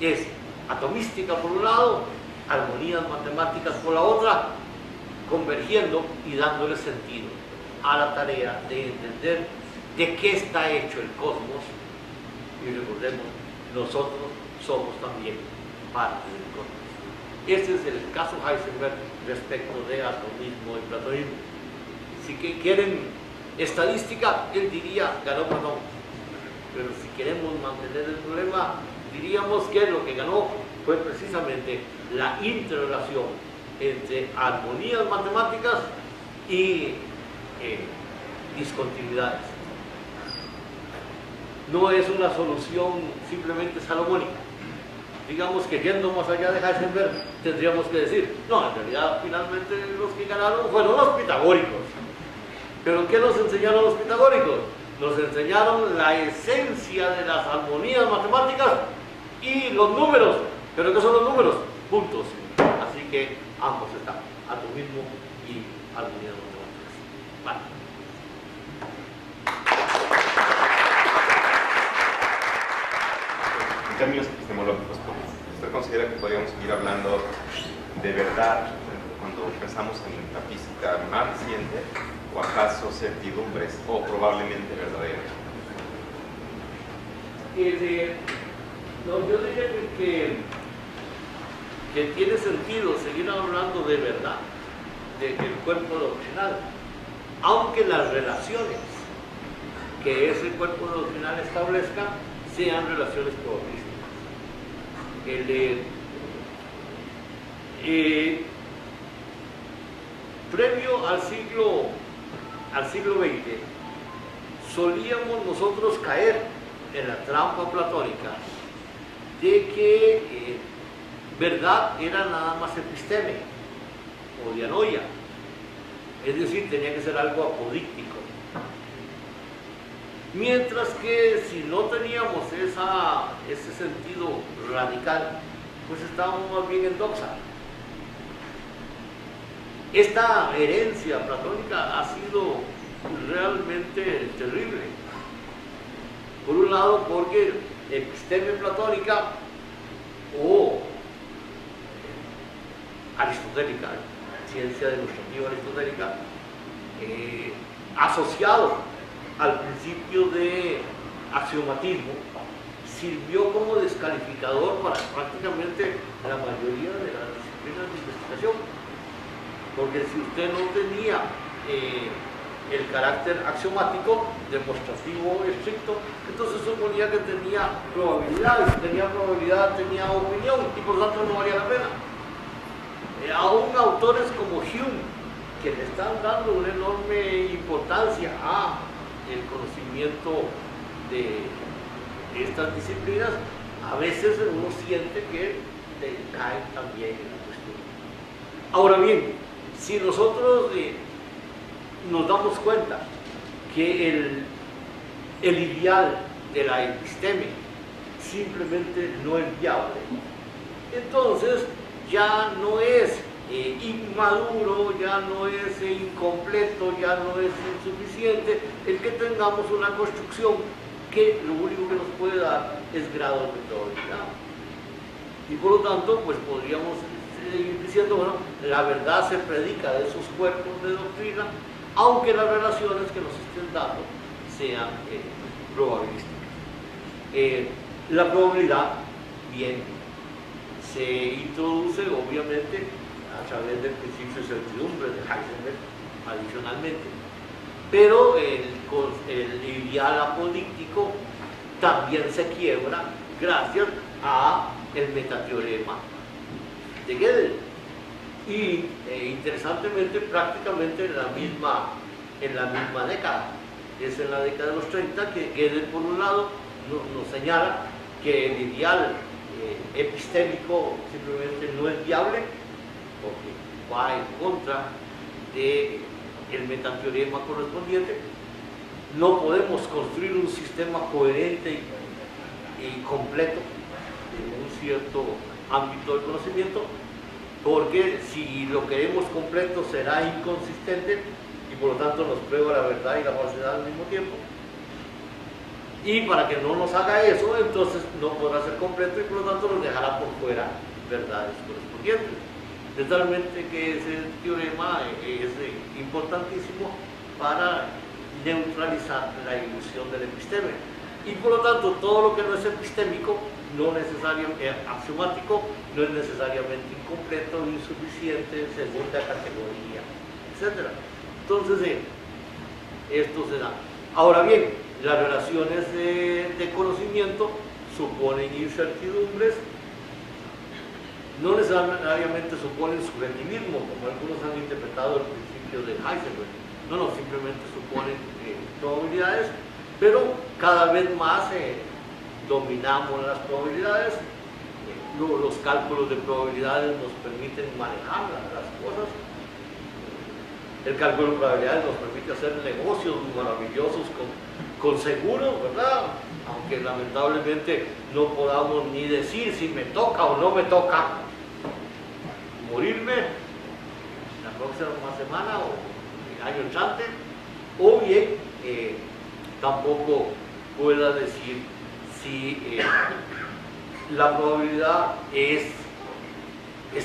Es atomística por un lado, armonías matemáticas por la otra, convergiendo y dándole sentido a la tarea de entender de qué está hecho el cosmos. Y recordemos, nosotros somos también parte del cosmos. Ese es el caso Heisenberg respecto de atomismo y platonismo. Si quieren estadística, él diría ganó Platón. Pero si queremos mantener el problema, diríamos que lo que ganó fue precisamente la interrelación entre armonías matemáticas y discontinuidades. No es una solución simplemente salomónica, digamos que yendo más allá de Heisenberg, tendríamos que decir, no, en realidad finalmente los que ganaron fueron los pitagóricos. ¿Pero qué nos enseñaron los pitagóricos? Nos enseñaron la esencia de las armonías matemáticas y los números. ¿Pero qué son los números? Puntos. Así que ambos están, atomismo y armonías matemáticas. Vale. En términos epistemológicos, ¿usted considera que podríamos seguir hablando de verdad cuando pensamos en la física más reciente, o acaso certidumbres, o probablemente verdaderas? No, yo diría que tiene sentido seguir hablando de verdad del cuerpo doctrinal, aunque las relaciones que ese cuerpo doctrinal establezca sean relaciones probabilísticas. Previo al siglo XX, solíamos nosotros caer en la trampa platónica de que verdad era nada más episteme o dianoia, es decir, tenía que ser algo apodíctico. Mientras que si no teníamos ese sentido radical, pues estábamos más bien en doxa. Esta herencia platónica ha sido realmente terrible. Por un lado, porque episteme platónica o aristotélica, ciencia demostrativa aristotélica, asociado al principio de axiomatismo, sirvió como descalificador para prácticamente la mayoría de las disciplinas de investigación. Porque si usted no tenía el carácter axiomático, demostrativo estricto, entonces suponía que tenía probabilidad, y si tenía probabilidad tenía opinión, y por lo tanto no valía la pena. Aún autores como Hume, que le están dando una enorme importancia a el conocimiento de estas disciplinas, a veces uno siente que caen también en la cuestión. Ahora bien, si nosotros nos damos cuenta que el ideal de la episteme simplemente no es viable, entonces ya no es inmaduro, ya no es incompleto, ya no es insuficiente el que tengamos una construcción que lo único que nos puede dar es grado de probabilidad. Y por lo tanto, pues podríamos seguir diciendo, bueno, la verdad se predica de esos cuerpos de doctrina, aunque las relaciones que nos estén dando sean probabilísticas. La probabilidad, bien, se introduce obviamente a través del principio de certidumbre de Heisenberg adicionalmente, pero el ideal apodíctico también se quiebra gracias a el metateorema de Gödel. Y interesantemente, prácticamente en la misma década, es en la década de los 30 que Gödel, por un lado, nos señala que el ideal epistémico simplemente no es viable, porque va en contra del metateorema correspondiente. No podemos construir un sistema coherente y completo en un cierto ámbito del conocimiento, porque si lo queremos completo será inconsistente y por lo tanto nos prueba la verdad y la falsedad al mismo tiempo. Y para que no nos haga eso, entonces no podrá ser completo y por lo tanto nos dejará por fuera verdades correspondientes. De talmente que ese teorema es importantísimo para neutralizar la ilusión del episteme. Y por lo tanto, todo lo que no es epistémico, no necesariamente axiomático, no es necesariamente incompleto, insuficiente, segunda categoría, etc. Entonces, esto se da. Ahora bien, las relaciones de conocimiento suponen incertidumbres, no necesariamente suponen subjetivismo, como algunos han interpretado el principio de Heisenberg. No, simplemente suponen probabilidades, pero cada vez más dominamos las probabilidades. los cálculos de probabilidades nos permiten manejar las cosas. El cálculo de probabilidades nos permite hacer negocios maravillosos con seguros, ¿verdad? Aunque lamentablemente no podamos ni decir si me toca o no me toca morirme la próxima semana o el año entrante, o bien tampoco pueda decir si la probabilidad es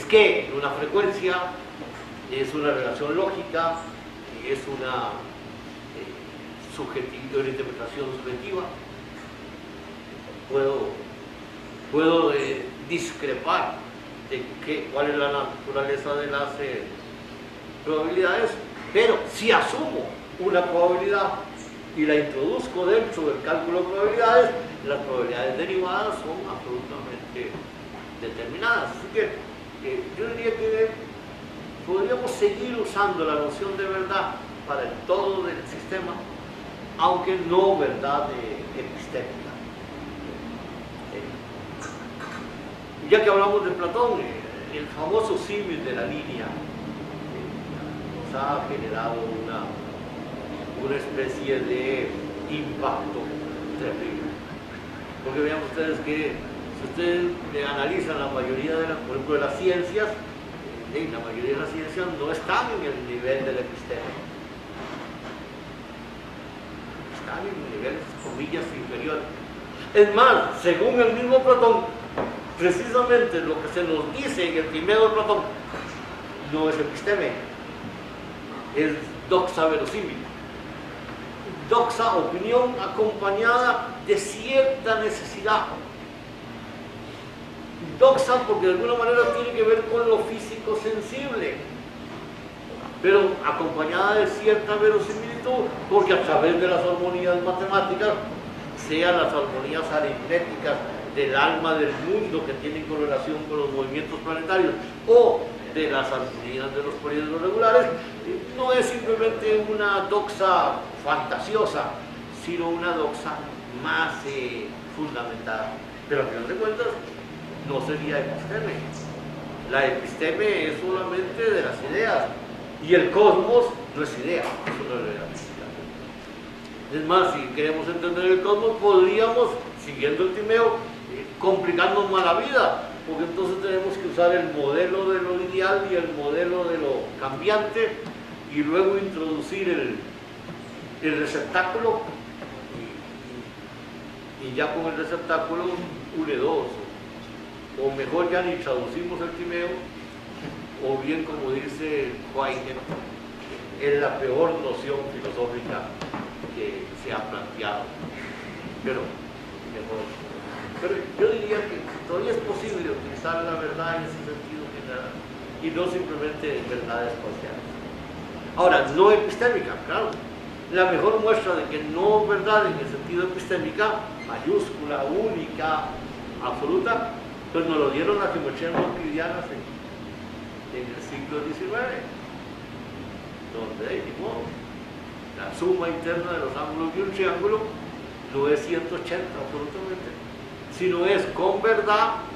que una frecuencia, es una relación lógica, es una una interpretación subjetiva. Puedo discrepar de cuál es la naturaleza de las probabilidades, pero si asumo una probabilidad y la introduzco dentro del cálculo de probabilidades, las probabilidades derivadas son absolutamente determinadas. Así que yo diría que podríamos seguir usando la noción de verdad para el todo del sistema, aunque no verdad epistémica. Ya que hablamos de Platón, el famoso símil de la línea nos ha generado una especie de impacto terrible. Porque vean ustedes que si ustedes analizan la mayoría de por ejemplo, de las ciencias, la mayoría de las ciencias no están en el nivel de la epistema. Están en niveles, comillas, inferiores. Es más, según el mismo Platón, precisamente lo que se nos dice en el Timeo de Platón no es episteme, es doxa verosímil. Doxa, opinión acompañada de cierta necesidad. Doxa porque de alguna manera tiene que ver con lo físico sensible, pero acompañada de cierta verosimilitud, porque a través de las armonías matemáticas, sean las armonías aritméticas del alma del mundo que tienen correlación con los movimientos planetarios, o de las armonías de los periodos regulares, no es simplemente una doxa fantasiosa, sino una doxa más fundamentada. Pero al final de cuentas, no sería episteme. La episteme es solamente de las ideas, y el cosmos no es idea, es una realidad física. Es más, si queremos entender el cosmos, podríamos, siguiendo el Timeo, complicarnos más la vida, porque entonces tenemos que usar el modelo de lo lineal y el modelo de lo cambiante, y luego introducir el receptáculo, y ya con el receptáculo une dos. O mejor ya ni traducimos el Timeo, o bien, como dice Huygens, es la peor noción filosófica que se ha planteado, pero mejor. Pero yo diría que todavía es posible utilizar la verdad en ese sentido general, y no simplemente verdades parciales. Ahora, no epistémica, claro. La mejor muestra de que no verdad en el sentido epistémica, mayúscula, única, absoluta, pues nos lo dieron las geometrías no euclidianas en el siglo XIX, donde hay modo. La suma interna de los ángulos de un triángulo no es 180 absolutamente, sino es con verdad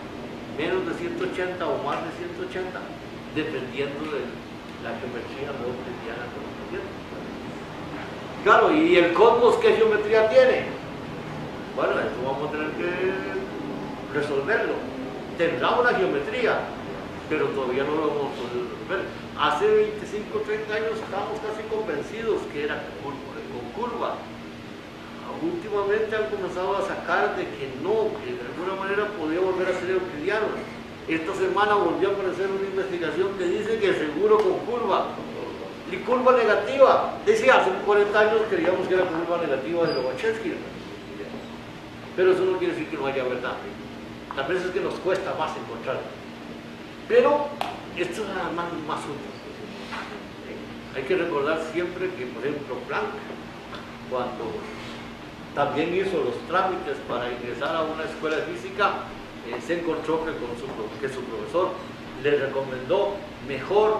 menos de 180 o más de 180, dependiendo de la geometría no euclidiana que nos dieron. Claro, ¿y el cosmos qué geometría tiene? Bueno, eso vamos a tener que resolverlo. Tendrá una geometría, pero todavía no lo hemos podido resolver. Hace 25 o 30 años estábamos casi convencidos que era con curva. Últimamente han comenzado a sacar de que no, que de alguna manera podía volver a ser euclidiano. Esta semana volvió a aparecer una investigación que dice que seguro con curva. Y curva negativa. Decía, hace 40 años creíamos que era curva negativa de Lobachevsky. Pero eso no quiere decir que no haya verdad. A veces es que nos cuesta más encontrarlo. Pero esto es nada más útil. Hay que recordar siempre que, por ejemplo, Planck, cuando también hizo los trámites para ingresar a una escuela de física, se encontró que su profesor le recomendó mejor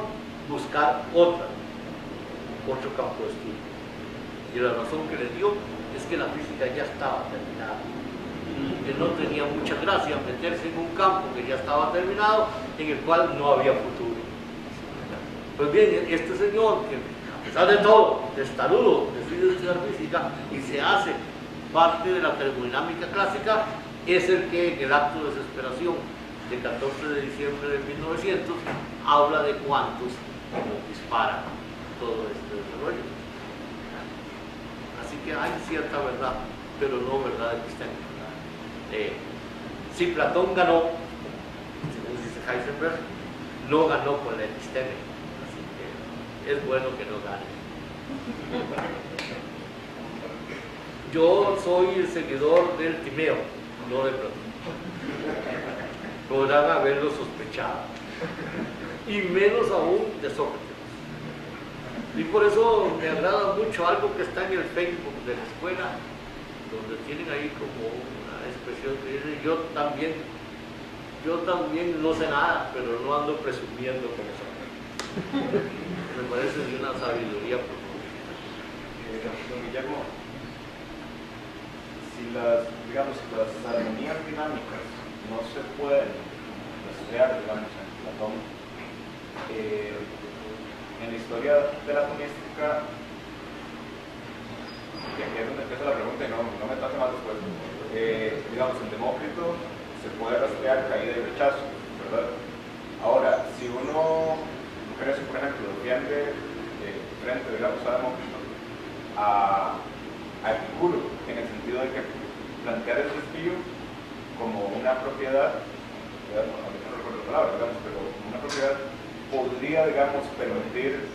buscar otro campo de estudio. Y la razón que le dio es que la física ya estaba terminada. que no tenía mucha gracia meterse en un campo que ya estaba terminado, en el cual no había futuro. Pues bien, este señor, que a pesar de todo, testarudo, decide estudiar física y se hace parte de la termodinámica clásica, es el que en el acto de desesperación del 14 de diciembre de 1900 habla de cuantos como dispara todo este desarrollo. Así que hay cierta verdad, pero no verdad epistémica. Si Platón ganó, según dice Heisenberg, no ganó con la episteme, así que es bueno que no gane. Yo soy el seguidor del Timeo, no de Platón. Podrán haberlo sospechado, y menos aún de Sócrates. Y por eso me agrada mucho algo que está en el Facebook de la escuela, donde tienen ahí como una expresión que dice: yo también no sé nada, pero no ando presumiendo como Sócrates. Me parece de una sabiduría profunda. Don Guillermo, si las armonías dinámicas no se pueden estudiar, digamos, en Platón, en la historia de la atomística, y aquí es donde empieza la pregunta y no me trate más después, digamos, en Demócrito se puede rastrear caída y rechazo, ¿verdad? Ahora, si uno, por ejemplo, defiende frente, digamos, a Demócrito, a Epicuro, en el sentido de que plantear el desvío como una propiedad, no recuerdo la palabra, digamos, pero como una propiedad podría, digamos, permitir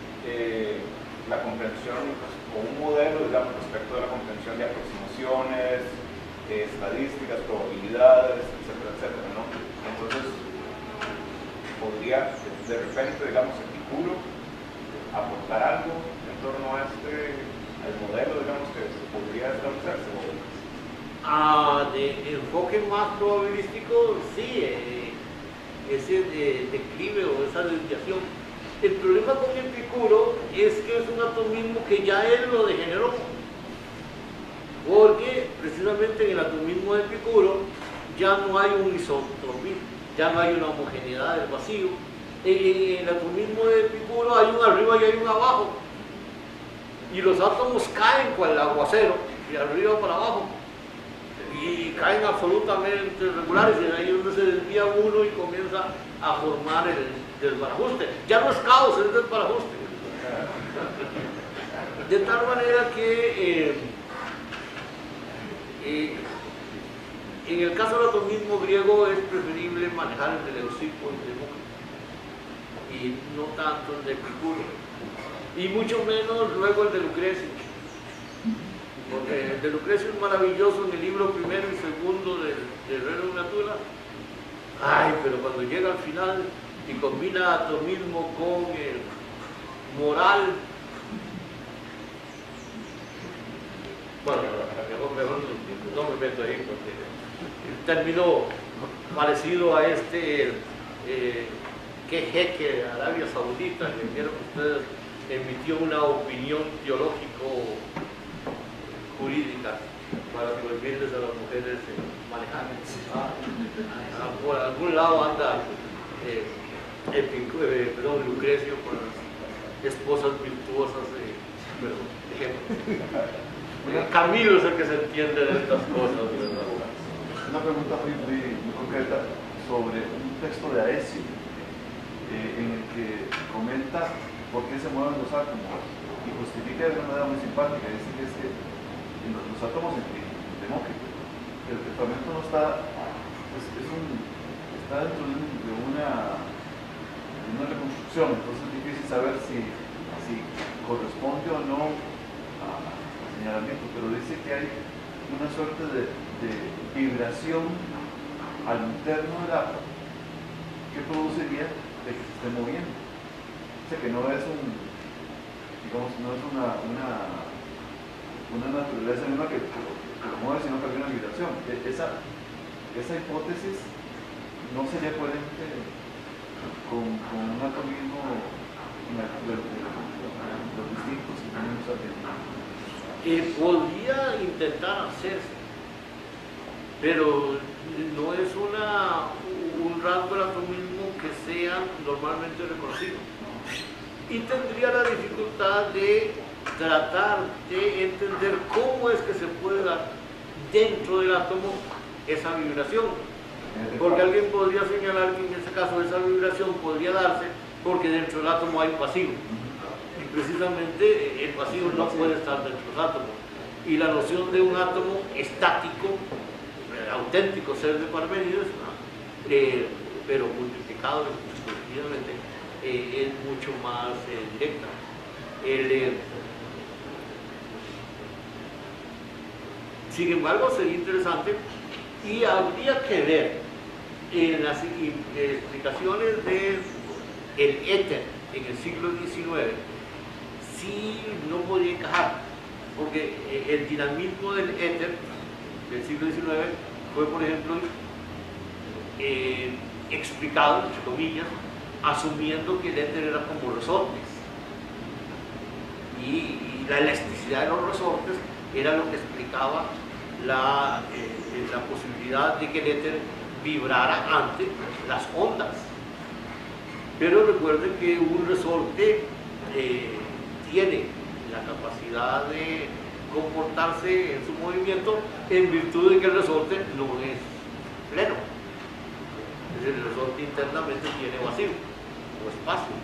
la comprensión o un modelo, digamos, respecto de la comprensión de aproximaciones, estadísticas, probabilidades, etcétera, etcétera, ¿no? Entonces, podría de repente, digamos, Epicuro aportar algo en torno a al modelo, digamos, que podría establecerse. De enfoque más probabilístico, sí, ese declive o esa desviación. El problema con Epicuro es que es un atomismo que ya él lo degeneró, porque precisamente en el atomismo de Epicuro ya no hay un isotropismo, ya no hay una homogeneidad del vacío. En el atomismo de Epicuro hay un arriba y hay un abajo, y los átomos caen con el aguacero, de arriba para abajo, y caen absolutamente regulares, y ahí es donde se desvía uno y comienza a formar el desbarajuste. Ya no es caos, es desbarajuste. De tal manera que en el caso del atomismo griego es preferible manejar el de Leucipo y de Demócrito, y no tanto el de Epicuro, y mucho menos luego el de Lucrecio, porque el de Lucrecio es maravilloso en el libro primero y segundo del Rerum Natura. Ay, pero cuando llega al final y combina atomismo con el moral, bueno, mejor no me meto ahí, porque el término parecido a que jeque de Arabia Saudita, que vieron ustedes, emitió una opinión teológico-jurídica para prohibirles a las mujeres manejar. Por algún lado anda Lucrecio con las esposas virtuosas, pero ejemplo. Camilo es el que se entiende de estas cosas, ¿verdad? Una pregunta muy concreta sobre un texto de Aesio, en el que comenta por qué se mueven los átomos y justifica de una manera muy simpática. Dice que es que los átomos en Demócrito, el fragmento no está, está dentro de una reconstrucción, entonces es difícil saber si corresponde o no al señalamiento, pero dice que hay una suerte de vibración al interno del átomo que produciría de que se esté moviendo. O sea que no es una naturaleza misma que lo mueve, sino que hay una vibración. Esa hipótesis no sería coherente con un atomismo de los distintos que tenemos aquí. Podría intentar hacerse, pero no es un rasgo del atomismo que sea normalmente reconocido. Y tendría la dificultad de tratar de entender cómo es que se puede dar dentro del átomo esa vibración. Porque alguien podría señalar que en ese caso esa vibración podría darse porque dentro del átomo hay un vacío. Y precisamente el vacío no puede estar dentro del átomo. Y la noción de un átomo estático, auténtico ser de Parménides, pero multiplicado discursividamente, es mucho más directa. Sin embargo, sería interesante y habría que ver en las explicaciones del éter en el siglo XIX si no podía encajar, porque el dinamismo del éter del siglo XIX fue, por ejemplo, explicado, entre comillas, asumiendo que el éter era como resortes y la elasticidad de los resortes era lo que explicaba la posibilidad de que el éter vibrara ante las ondas. Pero recuerden que un resorte tiene la capacidad de comportarse en su movimiento en virtud de que el resorte no es pleno. Es decir, el resorte internamente tiene vacío o espacio.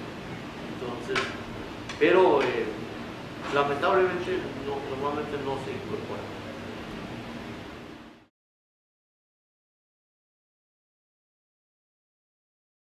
Entonces, pero lamentablemente normalmente no se incorpora.